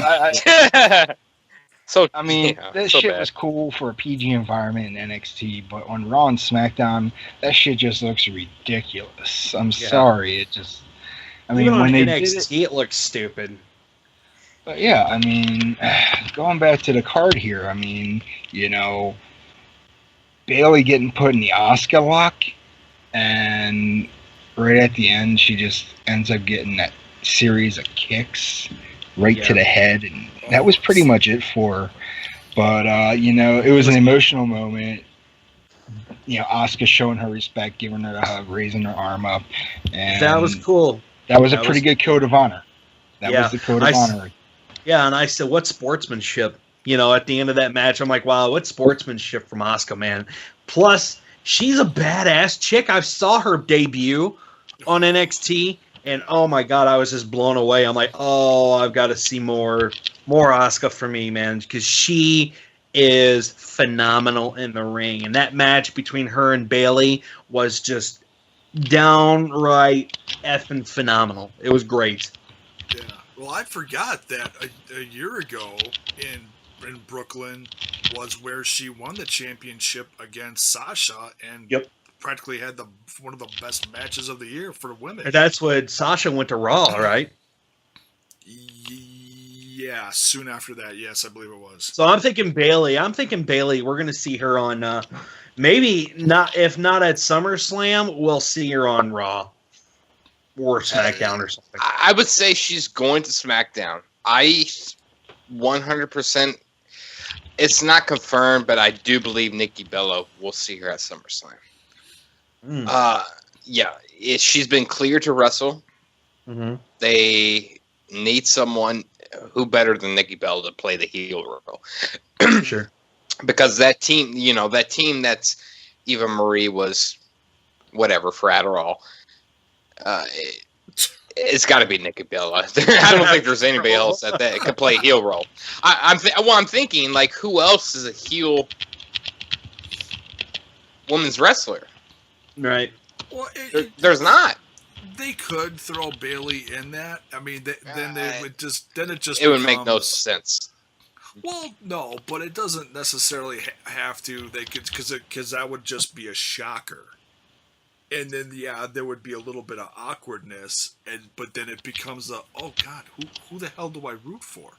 So I mean, yeah, that so shit bad. was cool for a PG environment in NXT, but on Raw and SmackDown, that shit just looks ridiculous. I'm sorry, it just. I mean, even when on they NXT, did it, it looks stupid. but yeah, I mean, going back to the card here, I mean, Bayley getting put in the Asuka lock, and right at the end, she just ends up getting that series of kicks right to the head, and that was pretty much it for her. But it was an emotional moment. Asuka showing her respect, giving her a hug, raising her arm up, and That was cool. That was a pretty good code of honor. That was the code of honor. Yeah, and I said, what sportsmanship? At the end of that match, I'm like, wow, what sportsmanship from Asuka, man. Plus, she's a badass chick. I saw her debut on NXT, and oh my God, I was just blown away. I'm like, oh, I've got to see more Asuka for me, man, because she is phenomenal in the ring. And that match between her and Bayley was just downright effing phenomenal. It was great. Yeah. Well, I forgot that a year ago in Brooklyn was where she won the championship against Sasha and practically had one of the best matches of the year for women. That's when Sasha went to Raw, right? Yeah, soon after that. Yes, I believe it was. So I'm thinking Bayley. We're going to see her on maybe not, if not at SummerSlam, we'll see her on Raw or SmackDown or something. I would say she's going to SmackDown. I 100%. It's not confirmed, but I do believe Nikki Bella will see her at SummerSlam. She's been cleared to wrestle. Mm-hmm. They need someone who better than Nikki Bella to play the heel role. Sure. Because that team that's Eva Marie was, whatever for Adderall. It's got to be Nikki Bella. I don't think there's anybody else that could play a heel role. I'm thinking, like, who else is a heel women's wrestler? Right. Well, there's not. They could throw Bailey in that. I mean, then it would make no sense. Well, no, but it doesn't necessarily have to. They could because that would just be a shocker, and then there would be a little bit of awkwardness, but then it becomes oh God, who the hell do I root for?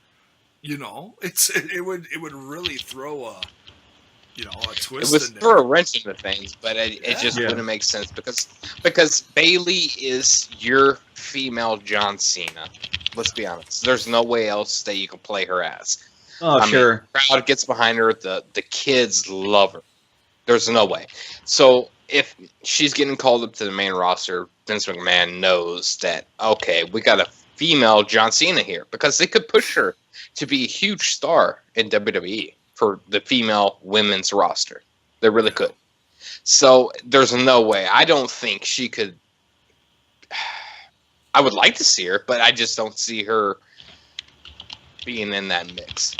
You know, it would really throw a twist. It would in there. throw a wrench into things, but it just wouldn't make sense because Bailey is your female John Cena. Let's be honest. There's no way else that you can play her as. Oh, sure. The crowd gets behind her. The kids love her. There's no way. So if she's getting called up to the main roster, Vince McMahon knows that, okay, we got a female John Cena here, because they could push her to be a huge star in WWE for the female women's roster. They really could. So there's no way. I don't think she could. I would like to see her, but I just don't see her being in that mix.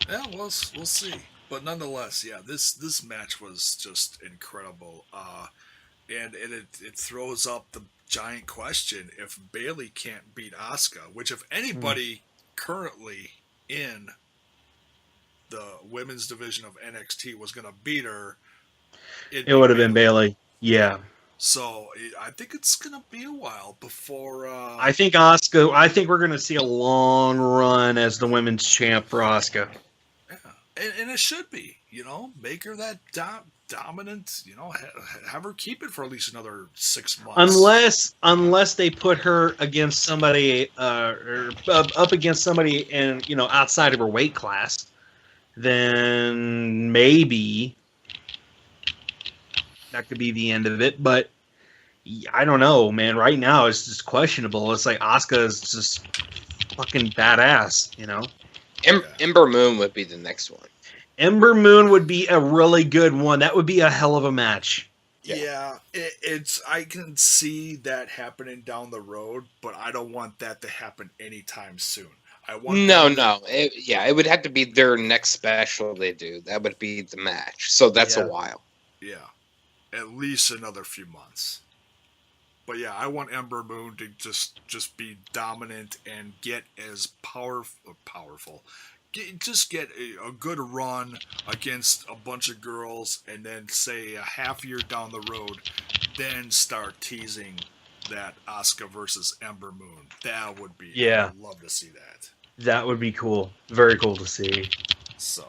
Yeah, we'll see. But nonetheless, this match was just incredible. And it throws up the giant question: if Bailey can't beat Asuka, which if anybody currently in the women's division of NXT was going to beat her, it would have been Bailey. Yeah. So I think it's going to be a while before. I think Asuka. I think we're going to see a long run as the women's champ for Asuka. Yeah, and it should be. Make her that dominant. Have her keep it for at least another 6 months. Unless they put her against somebody, or up against somebody, and outside of her weight class, then maybe that could be the end of it. But I don't know, man. Right now, it's just questionable. It's like Asuka is just fucking badass, Ember Moon would be the next one. Ember Moon would be a really good one. That would be a hell of a match. Yeah, I can see that happening down the road, but I don't want that to happen anytime soon. It would have to be their next special they do. That would be the match. So that's a while. Yeah, at least another few months. But yeah, I want Ember Moon to just be dominant and get as powerful. Just get a good run against a bunch of girls, and then say a half year down the road, then start teasing that Asuka versus Ember Moon. That would be. Yeah. I'd love to see that. That would be cool. Very cool to see. So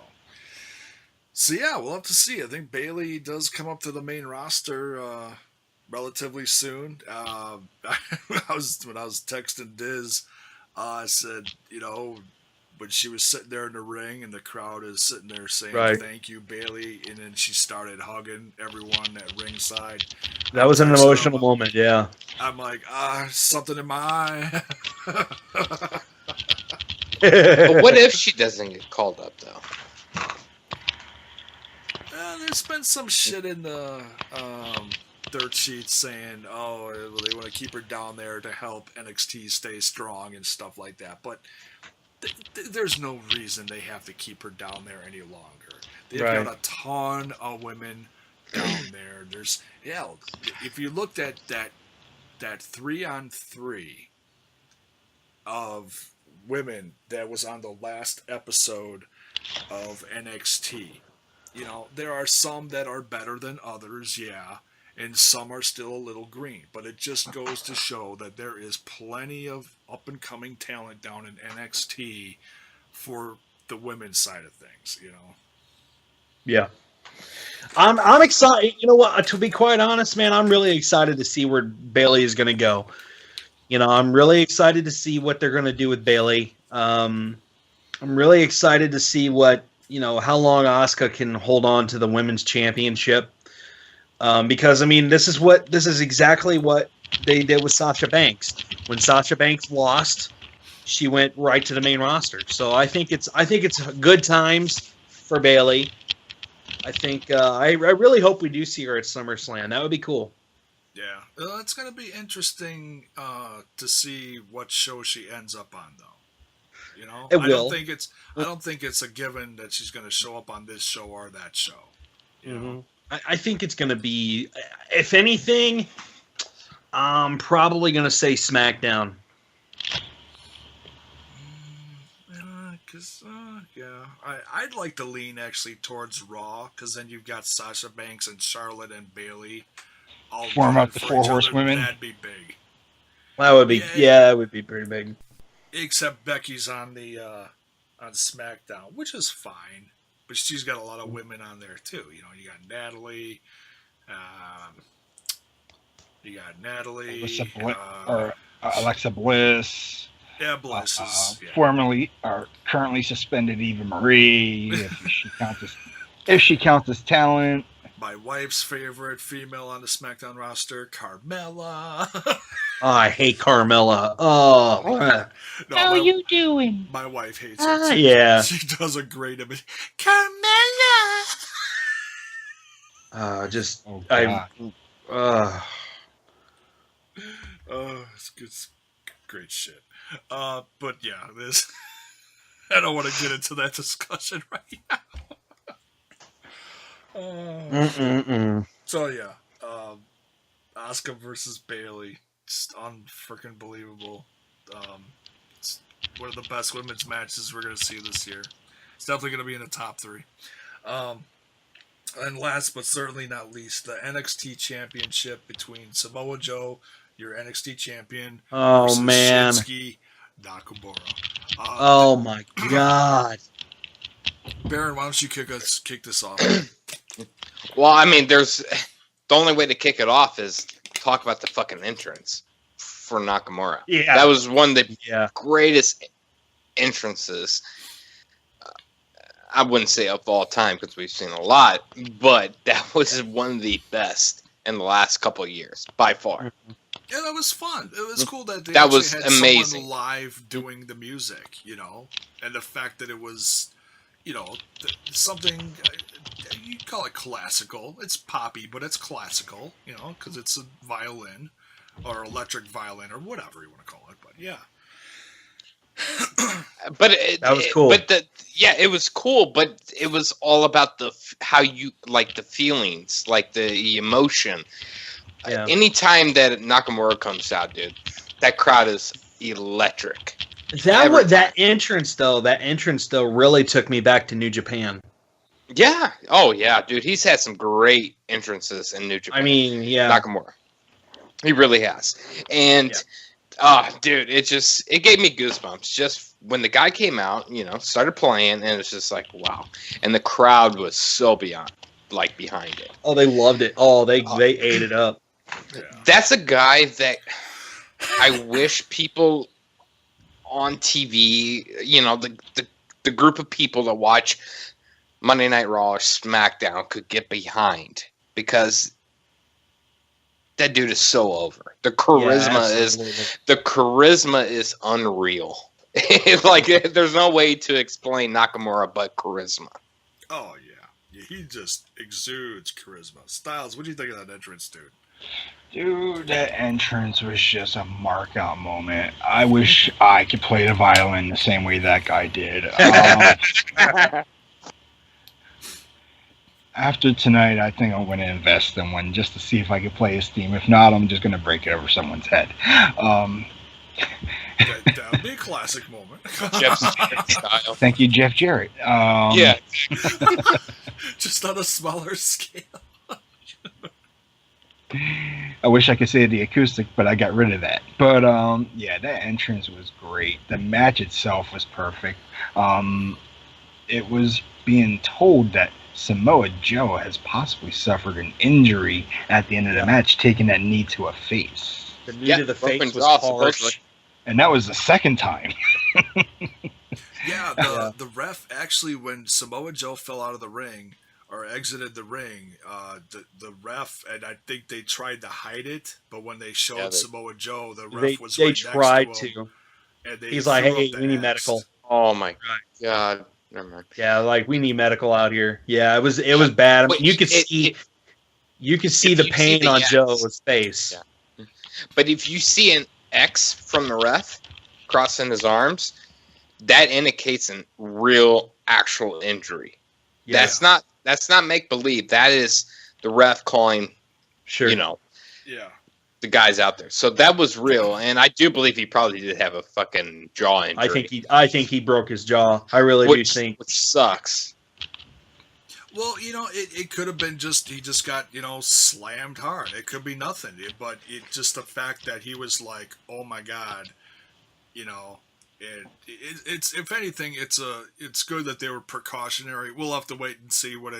yeah, we'll have to see. I think Bailey does come up to the main roster relatively soon. When I was texting Diz, I said, when she was sitting there in the ring and the crowd is sitting there saying, "Thank you, Bailey," and then she started hugging everyone at ringside. That was an emotional moment, yeah. I'm like, something in my eye. But what if she doesn't get called up, though? There's been some shit in the dirt sheets saying, they want to keep her down there to help NXT stay strong and stuff like that. But there's no reason they have to keep her down there any longer. They've got a ton of women down there. If you looked at that 3-on-3 of women that was on the last episode of NXT, there are some that are better than others, and some are still a little green. But it just goes to show that there is plenty of up-and-coming talent down in NXT for the women's side of things, Yeah. I'm excited. You know what? To be quite honest, man, I'm really excited to see where Bailey is going to go. I'm really excited to see what they're going to do with Bailey. I'm really excited to see what, how long Asuka can hold on to the women's championship. Because this is exactly what they did with Sasha Banks. When Sasha Banks lost, she went right to the main roster. So I think it's good times for Bailey. I think I really hope we do see her at SummerSlam. That would be cool. Yeah, it's going to be interesting to see what show she ends up on, though. You know, It I will. don't think it's a given that she's going to show up on this show or that show. You know, I think it's going to be, if anything, I'm probably going to say SmackDown. I'd like to lean actually towards Raw, because then you've got Sasha Banks and Charlotte and Bailey all Form going up the for Four each other. Horsewomen. That'd be big. That would be that would be pretty big. Except Becky's on the on SmackDown, which is fine, but she's got a lot of women on there too. You know, you got Natalie, Alexa Bliss. Yeah, Bliss is formerly or currently suspended Eva Marie, if she counts as talent. My wife's favorite female on the SmackDown roster, Carmella. Oh, I hate Carmella. Oh, No, how you doing? My wife hates her. Yeah. She does a great image. Carmella. It's great shit. But yeah, this. I don't want to get into that discussion right now. So yeah, Asuka versus Bailey, just unfreaking believable. It's one of the best women's matches we're gonna see this year. It's definitely gonna be in the top 3. And last but certainly not least, the NXT Championship between Samoa Joe, your NXT champion, versus Shinsuke Nakamura. Oh my God, Baron, why don't you kick this off? Well, I mean, the only way to kick it off is talk about the fucking entrance for Nakamura. Yeah, that was one of the greatest entrances. I wouldn't say of all time because we've seen a lot, but that was one of the best in the last couple of years by far. Yeah, that was fun. It was cool that they that actually was had amazing. someone live doing the music, you know, and the fact that it was, you know, something you call it classical. It's poppy, but it's classical, you know, because it's a violin or electric violin or whatever you want to call it. But yeah. But that was cool. But it was cool. But it was all about how you like the feelings, like the emotion. Yeah. Anytime that Nakamura comes out, dude, that crowd is electric. That entrance though really took me back to New Japan. Yeah. Oh yeah, dude. He's had some great entrances in New Japan. I mean, yeah. Nakamura. He really has. And dude, it gave me goosebumps just when the guy came out, you know, started playing, and it's just like, wow. And the crowd was so behind it. Oh, they loved it. Oh, they ate it up. Yeah. That's a guy that I wish people on TV, you know, the group of people that watch Monday Night Raw or SmackDown could get behind, because that dude is so over. The charisma is unreal. Like, there's no way to explain Nakamura but charisma. Oh yeah, he just exudes charisma. Styles, what do you think of that entrance, dude? Dude, that entrance was just a mark-out moment. I wish I could play the violin the same way that guy did. After tonight, I think I'm going to invest in one just to see if I can play his theme. If not, I'm just going to break it over someone's head. That would be a classic moment. Jeff Jarrett style. Thank you, Jeff Jarrett. Yeah. Just on a smaller scale. I wish I could say the acoustic, but I got rid of that. But yeah, that entrance was great. The match itself was perfect. It was being told that Samoa Joe has possibly suffered an injury at the end of the match, taking that knee to a face. The knee to the face was harsh. And that was the second time. Yeah, the ref actually, when Samoa Joe fell out of the ring or exited the ring, the ref, and I think they tried to hide it, but when they showed Samoa Joe, the ref was right next to him. And he's like, hey, we need medical. Oh my God. Never mind. Yeah, like we need medical out here. Yeah, it was bad. I mean, you could see the pain on Joe's face. Yeah. But if you see an X from the ref crossing his arms, that indicates a real, actual injury. Yeah. That's not make believe. That is the ref calling. Sure. You know. Yeah. The guys out there. So that was real, and I do believe he probably did have a fucking jaw injury. I think he broke his jaw. I really do think. Which sucks. Well, it could have been he just got, slammed hard. It could be nothing. But just the fact that he was like, oh my God, it's if anything, it's good that they were precautionary. We'll have to wait and see what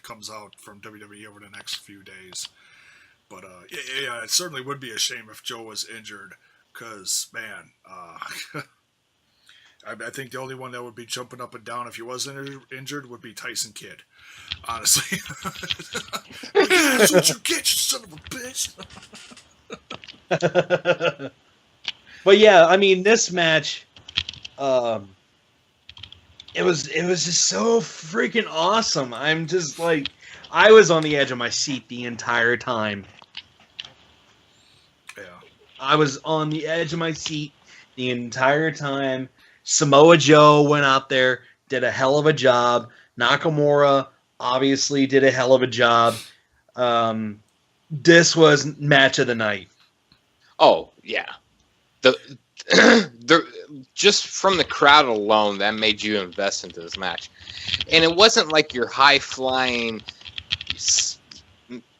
comes out from WWE over the next few days. But yeah, it certainly would be a shame if Joe was injured, because man, I think the only one that would be jumping up and down if he was injured would be Tyson Kidd. Honestly, that's what you get, you son of a bitch. But yeah, I mean, this match, it was just so freaking awesome. I'm just like, I was on the edge of my seat the entire time. Yeah. I was on the edge of my seat the entire time. Samoa Joe went out there, did a hell of a job. Nakamura obviously did a hell of a job. This was match of the night. Oh, yeah. The just from the crowd alone, that made you invest into this match. And it wasn't like your high-flying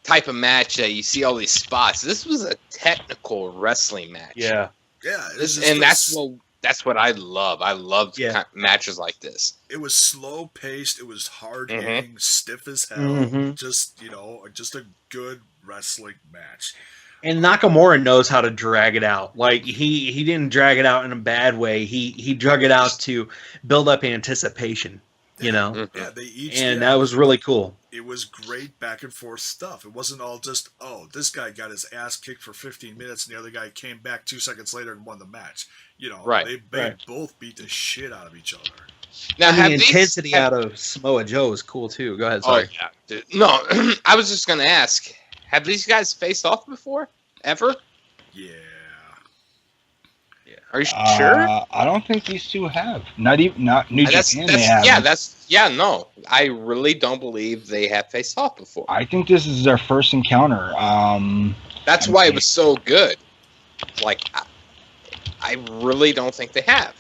type of match that you see all these spots. This was a technical wrestling match. Yeah. Yeah. That's what I love. I love matches like this. It was slow paced. It was hard hitting, stiff as hell. Mm-hmm. Just a good wrestling match. And Nakamura knows how to drag it out. Like he didn't drag it out in a bad way. He drug it out to build up anticipation. Yeah, they each. And that was really cool. It was great back and forth stuff. It wasn't all just, this guy got his ass kicked for 15 minutes and the other guy came back 2 seconds later and won the match. Right. They both beat the shit out of each other. Now, the intensity out of Samoa Joe is cool too. Go ahead, sorry. Oh, yeah. No, I was just going to ask, have these guys faced off before? Ever? Yeah. Are you sure? I don't think these two have. Not New Japan. They have. No. I really don't believe they have faced off before. I think this is their first encounter. That's why it was so good. Like, I really don't think they have.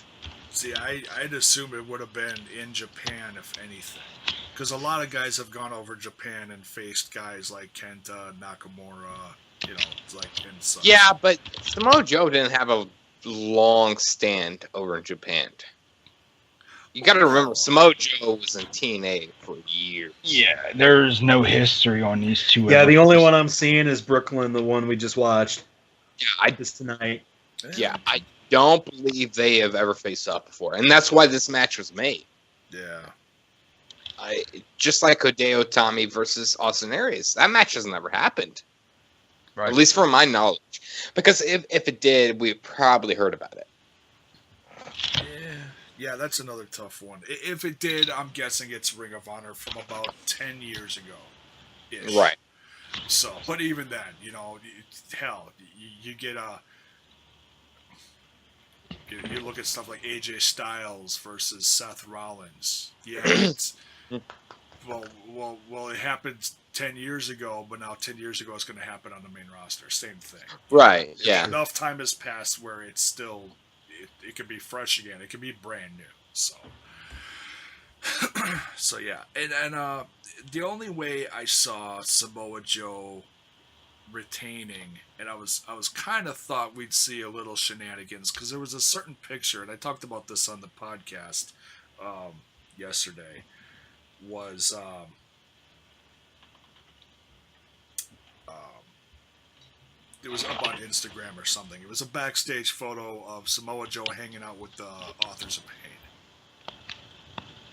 See, I'd assume it would have been in Japan, if anything. Because a lot of guys have gone over Japan and faced guys like Kenta, Nakamura, and such. Yeah, but Samoa Joe didn't have a long stand over in Japan. You got to remember, Samoa Joe was in TNA for years. Yeah, there's no history on these two. Yeah, the only one I'm seeing is Brooklyn, the one we just watched. Yeah, just tonight. Yeah, I don't believe they have ever faced up before, and that's why this match was made. Yeah. Just like Hideo Itami versus Austin Aries, that match has never happened. Right. At least from my knowledge. Because if it did, we probably heard about it. Yeah, that's another tough one. If it did, I'm guessing it's Ring of Honor from about 10 years ago. Right. So, but even then, hell, you get you look at stuff like AJ Styles versus Seth Rollins. Yeah, it's well, it happened 10 years ago, but now 10 years ago it's going to happen on the main roster. Same thing. Right, yeah. Enough time has passed where it's still, it could be fresh again. It could be brand new. So, so yeah. And the only way I saw Samoa Joe retaining, and I was kind of thought we'd see a little shenanigans, because there was a certain picture, and I talked about this on the podcast yesterday, was it was up on Instagram or something. It was a backstage photo of Samoa Joe hanging out with the Authors of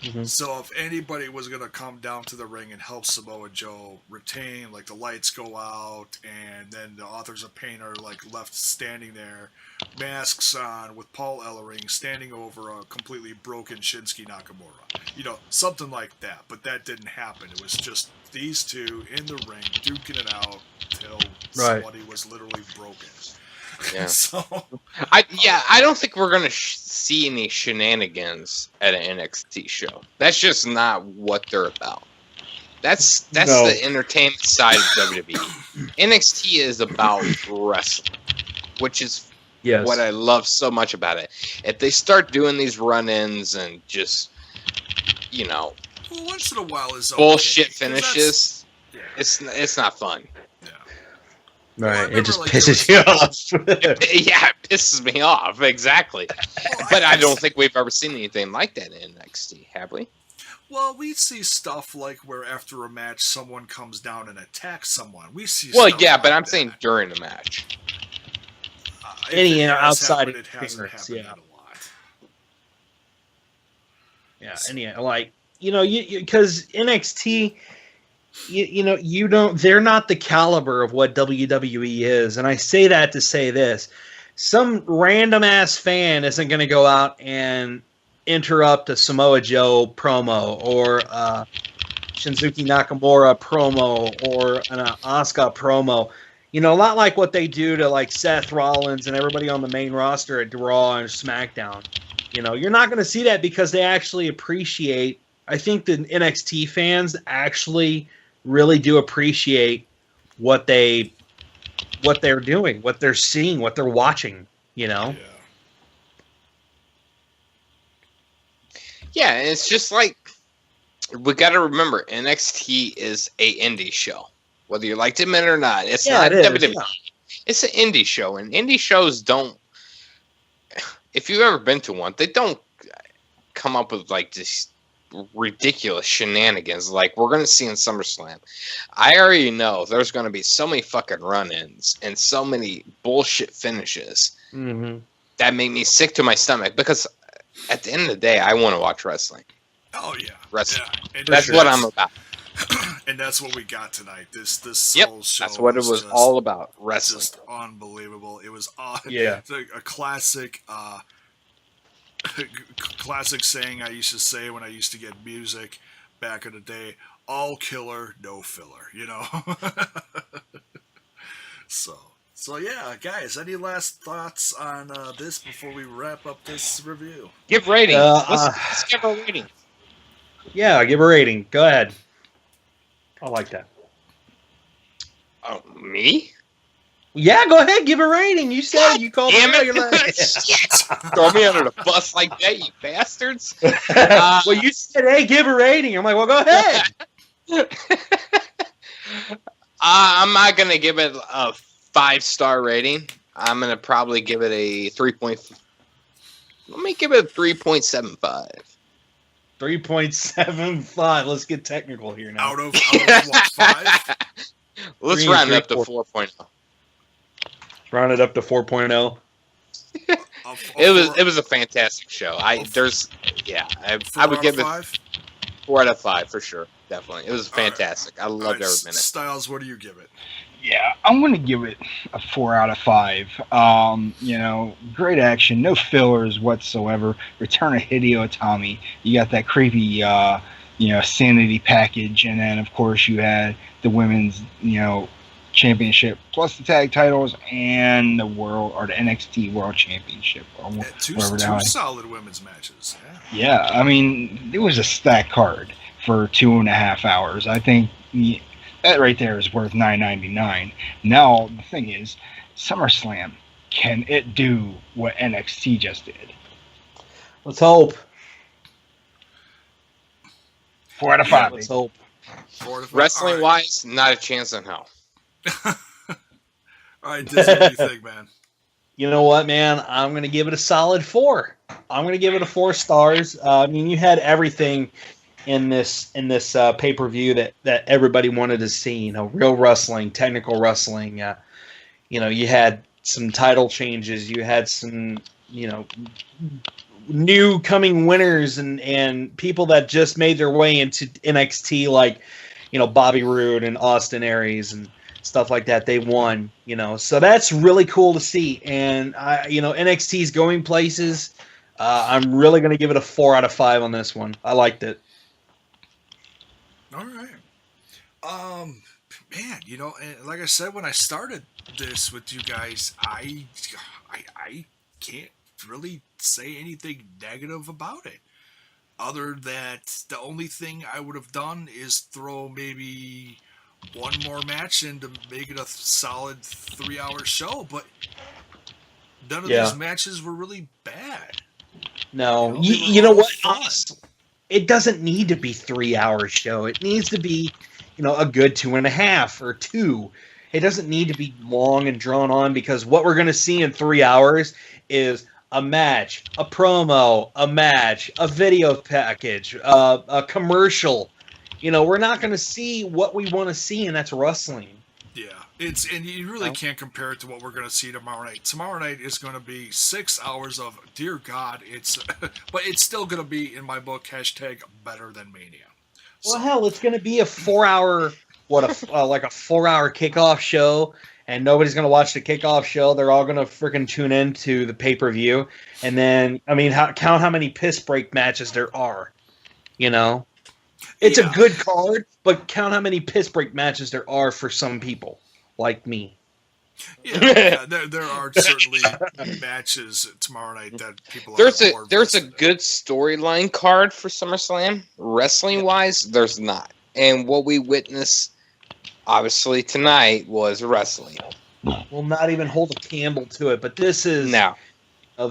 Pain. Mhm. So if anybody was going to come down to the ring and help Samoa Joe retain, like the lights go out, and then the Authors of Pain are like left standing there, masks on, with Paul Ellering standing over a completely broken Shinsuke Nakamura. Something like that. But that didn't happen. It was just these two in the ring duking it out till somebody was literally broken. Yeah. So I don't think we're gonna see any shenanigans at an NXT show. That's just not what they're about. That's the entertainment side of WWE. NXT is about wrestling, which is what I love so much about it. If they start doing these run-ins and just, well, once in a while is bullshit okay, finishes, it's not fun. Right, Well, it just pisses you off. Yeah, it pisses me off, exactly. But I don't think we've ever seen anything like that in NXT, have we? Well, we see stuff like where after a match someone comes down and attacks someone. We see Well, stuff yeah, like but I'm that. saying during the match. Any outside it hasn't happened yeah. a lot. Yeah, and because NXT, they're not the caliber of what WWE is. And I say that to say this. Some random ass fan isn't going to go out and interrupt a Samoa Joe promo or a Shinsuke Nakamura promo or an Asuka promo. A lot like what they do to like Seth Rollins and everybody on the main roster at Raw and SmackDown. You're not going to see that because they actually appreciate. I think the NXT fans actually really do appreciate what they're doing, what they're seeing, what they're watching. Yeah. Yeah, and it's just like we got to remember NXT is a indie show, whether you liked it or not. It's not WWE. Yeah. It's an indie show, and indie shows don't. If you've ever been to one, they don't come up with like this ridiculous shenanigans like we're going to see in SummerSlam. I already know there's going to be so many fucking run-ins and so many bullshit finishes that make me sick to my stomach because at the end of the day, I want to watch wrestling. Oh, yeah. Wrestling. Yeah. That's what I'm about. And that's what we got tonight. This whole show. That's what it was all about. Wrestling. Just unbelievable. It was a classic classic saying I used to say when I used to get music back in the day: all killer, no filler. So yeah, guys, any last thoughts on this before we wrap up this review? Give rating. Let's give a rating. Yeah, give a rating. Go ahead. I like that. Oh, me? Yeah, go ahead. Give a rating. You said you called it. Shit. Throw me under the bus like that, you bastards. Well, you said, hey, give a rating. I'm like, well, go ahead. I'm not going to give it a 5-star rating. I'm going to probably give it a 3. Let me give it a 3.75. 3.75. Let's get technical here now. Out of what, 5? Let's round it up to 4.0. Round it up to 4.0. It was a fantastic show. I would give it 4 out of 5 for sure. Definitely. It was fantastic. I loved every minute. Styles, what do you give it? Yeah, I'm going to give it a 4 out of 5. Great action, no fillers whatsoever. Return of Hideo Itami. You got that creepy, sanity package, and then of course you had the women's, championship plus the tag titles and the NXT World Championship. Two solid women's matches. Yeah, I mean, it was a stacked card for 2.5 hours. I think that right there is worth $9.99. Now the thing is, SummerSlam, can it do what NXT just did? Let's hope. 4 out of 5. Let's hope. Wrestling wise, not a chance in hell. All right, Dyzzy, what do you think, man? You know what, man? I'm going to give it a solid 4. I'm going to give it a 4 stars. You had everything in this pay-per-view that everybody wanted to see. Real wrestling, technical wrestling. You had some title changes. You had some, new coming winners and people that just made their way into NXT, like, Bobby Roode and Austin Aries and stuff like that. They won, so that's really cool to see. And NXT's going places. I'm really going to give it a 4 out of 5 on this one. I liked it. All right. Man, and like I said when I started this with you guys, I can't really say anything negative about it. Other that the only thing I would have done is throw maybe one more match in to make it a solid 3-hour show, but none of these matches were really bad. No, you know what? It doesn't need to be 3-hour show. It needs to be, a good 2.5 or 2. It doesn't need to be long and drawn on, because what we're going to see in 3 hours is a match, a promo, a match, a video package, a commercial. We're not going to see what we want to see, and that's wrestling. Yeah, and you really can't compare it to what we're going to see tomorrow night. Tomorrow night is going to be 6 hours of, dear God, but it's still going to be, in my book, hashtag better than Mania. Well, hell, it's going to be a 4-hour, like a 4-hour kickoff show, and nobody's going to watch the kickoff show. They're all going to freaking tune in to the pay-per-view, and then, count how many piss break matches there are, It's a good card, but count how many piss break matches there are for some people, like me. Yeah, there are certainly matches tomorrow night that people. There's a good storyline card for SummerSlam. Wrestling wise, there's not. And what we witnessed, obviously tonight, was wrestling. We'll not even hold a candle to it, but this is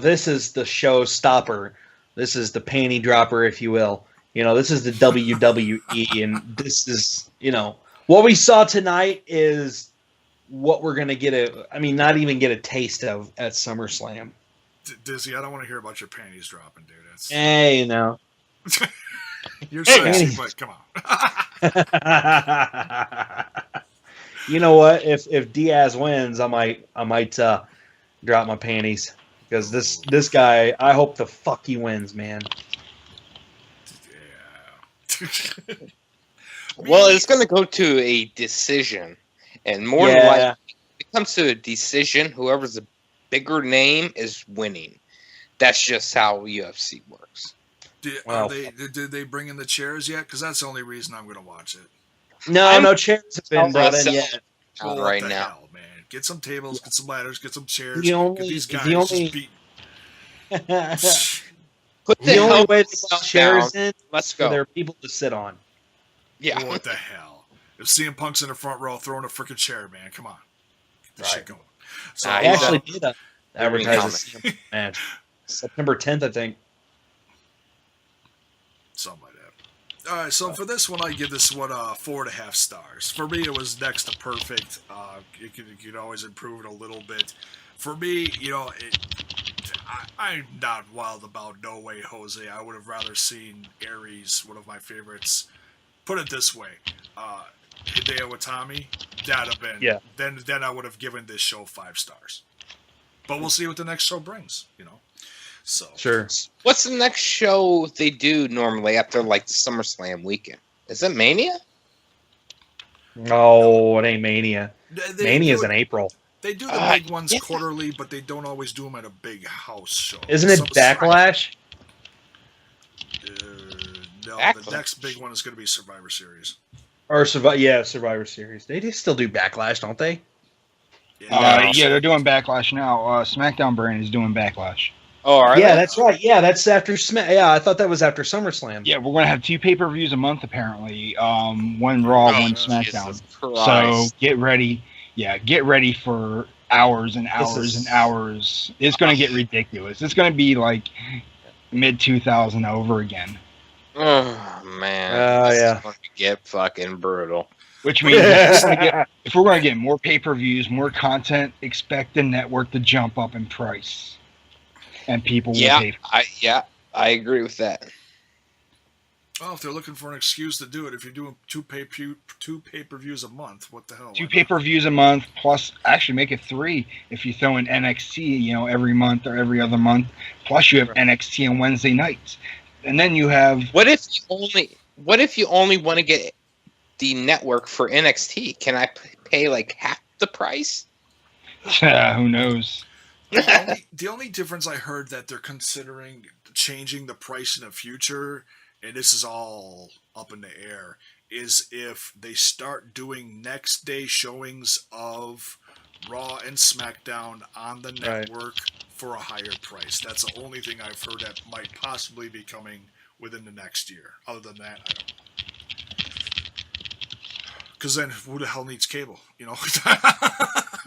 this is the showstopper. This is the panty dropper, if you will. This is the WWE, and this is what we saw tonight is what we're going to get not even get a taste of at SummerSlam. Dyzzy, I don't want to hear about your panties dropping, dude. That's... Hey, You're sexy, but come on. You know what? If Diaz wins, I might drop my panties, because this guy, I hope the fuck he wins, man. Yeah. Well, it's going to go to a decision. And more than likely, if it comes to a decision, whoever's a bigger name is winning. That's just how UFC works. Did they bring in the chairs yet? Because that's the only reason I'm going to watch it. No chairs have been brought in yet. Right now, hell, man. Get some tables, get some ladders, get some chairs. Get these guys just beating. Put the only way to put chairs down. in Let's is go. for their people to sit on. Yeah. What the hell? If CM Punk's in the front row throwing a freaking chair, man, come on. Get this shit going. So, I actually did advertise a CM Punk match. September 10th, I think. Something like that. All right, so for this one, I give this one 4.5 stars. For me, it was next to perfect. You could always improve it a little bit. For me, I'm not wild about No Way Jose. I would have rather seen Aries, one of my favorites. Put it this way, Hideo Itami, that'd have been. Yeah. Then I would have given this show 5 stars. But we'll see what the next show brings. So sure. What's the next show they do normally after like the SummerSlam weekend? Is it Mania? No, it ain't Mania. Mania's in April. They do the big ones quarterly, but they don't always do them at a big house show. Isn't it Backlash? No, Backlash. The next big one is going to be Survivor Series. Or Survivor Series. They still do Backlash, don't they? Yeah, they're doing Backlash now. SmackDown brand is doing Backlash. Oh, all right. Yeah, that's right. Yeah, that's after Smack. Yeah, I thought that was after SummerSlam. Yeah, we're gonna have 2 pay-per-views a month apparently. One Raw, one SmackDown. So get ready. Yeah, get ready for hours and hours and hours. It's gonna get ridiculous. It's gonna be like mid-2000 over again. Oh man. This is gonna get fucking brutal. Which means if we're gonna get more pay-per-views, more content, expect the network to jump up in price. And people will pay for it. I agree with that. Well, if they're looking for an excuse to do it, if you're doing two pay-per-views a month, what the hell? Two Why not? pay-per-views a month, plus actually make it 3 if you throw in NXT, every month or every other month. Plus you have NXT on Wednesday nights, and then you have. What if you only want to get the network for NXT? Can I pay like half the price? Who knows? The only difference I heard that they're considering changing the price in the future, and this is all up in the air, is if they start doing next day showings of Raw and SmackDown on the network for a higher price. That's the only thing I've heard that might possibly be coming within the next year. Other than that, I don't know. Because then who the hell needs cable?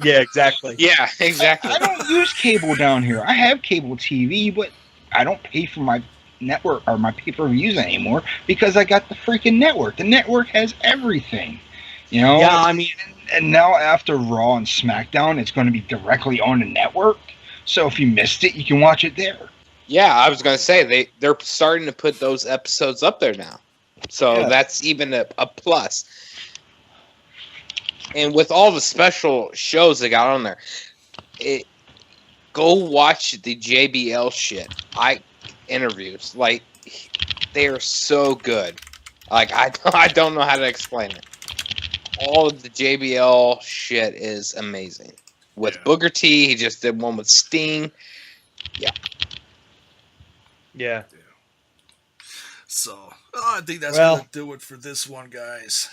Yeah, exactly. Yeah, exactly. I don't use cable down here. I have cable TV, but I don't pay for my network or my pay-per-views anymore because I got the freaking network. The network has everything. Yeah, I mean, and now after Raw and SmackDown, it's going to be directly on the network. So if you missed it, you can watch it there. Yeah, I was going to say they're starting to put those episodes up there now. So that's even a plus. And with all the special shows they got on there, go watch the JBL shit. Interviews, like, they are so good. Like, I don't know how to explain it. All of the JBL shit is amazing. With Booker T, he just did one with Sting. Yeah. So, I think that's going to do it for this one, guys.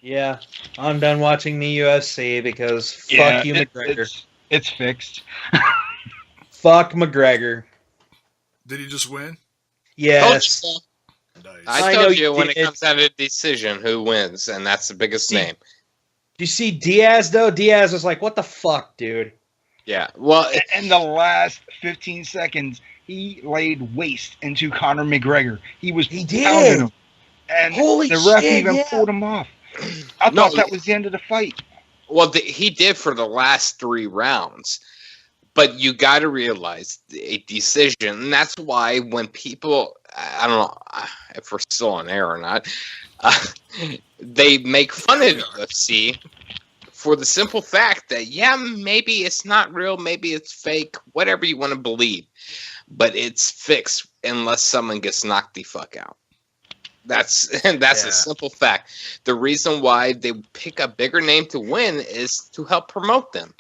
Yeah, I'm done watching the UFC because fuck you, McGregor. It's fixed. Fuck McGregor. Did he just win? Yes. Nice. I told you when it comes down to a decision, who wins, and that's the biggest name. Do you see Diaz, though? Diaz was like, what the fuck, dude? Yeah, well... In the last 15 seconds, he laid waste into Conor McGregor. He did. Him. And Holy the ref shit, even pulled him off. I thought that was the end of the fight. Well, he did for the last 3 rounds. But you got to realize a decision, and that's why when people, I don't know if we're still on air or not, they make fun of UFC for the simple fact that, maybe it's not real, maybe it's fake, whatever you want to believe. But it's fixed unless someone gets knocked the fuck out. That's a simple fact. The reason why they pick a bigger name to win is to help promote them.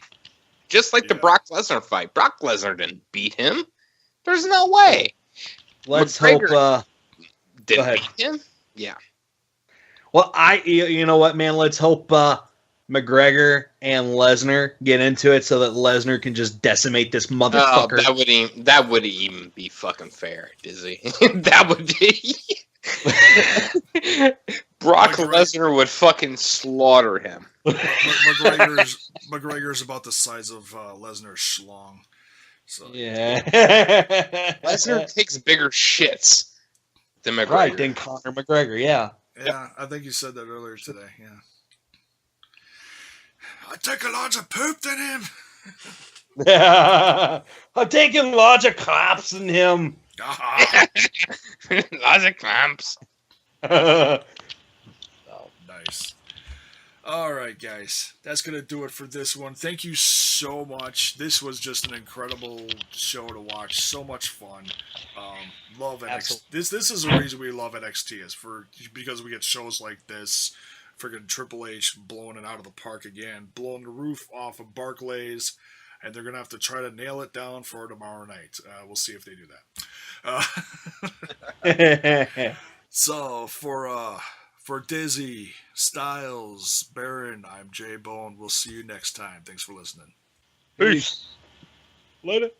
Just like the Brock Lesnar fight. Brock Lesnar didn't beat him. There's no way. Let's McGregor hope. didn't beat him? Yeah. Well, you know what, man? Let's hope McGregor and Lesnar get into it so that Lesnar can just decimate this motherfucker. That wouldn't even be fucking fair, Dyzzy. That would be... Brock Lesnar would fucking slaughter him. McGregor's about the size of Lesnar's schlong. So. Yeah. Lesnar takes bigger shits than McGregor. Right, than Conor McGregor, yeah. Yeah, I think you said that earlier today, yeah. I take a larger poop than him. I'm taking larger claps than him. Larger clamps. Oh, nice. All right, guys. That's going to do it for this one. Thank you so much. This was just an incredible show to watch. So much fun. Love NXT. This is the reason we love NXT because we get shows like this. Freaking Triple H blowing it out of the park again. Blowing the roof off of Barclays. And they're going to have to try to nail it down for tomorrow night. We'll see if they do that. So, for Dyzzy, Styles, Baron, I'm JAYBONE. We'll see you next time. Thanks for listening. Peace. Later.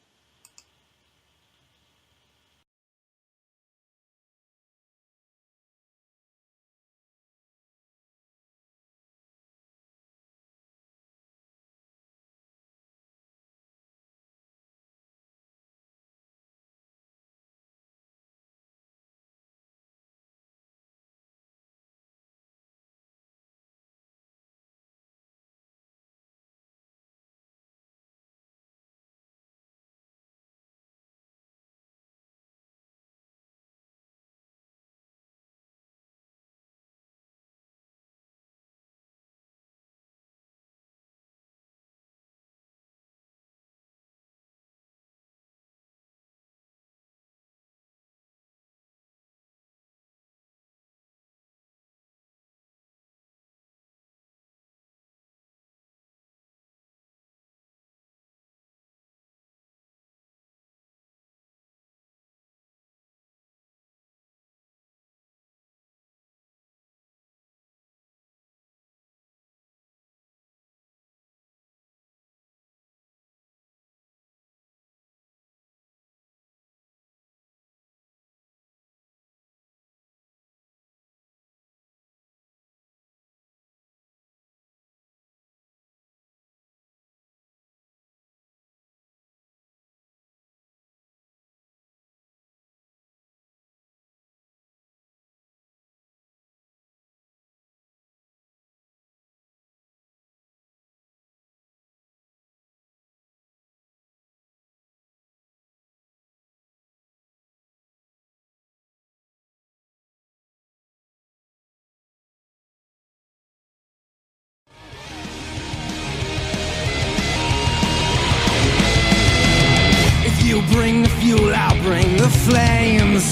bring the flames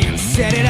and set it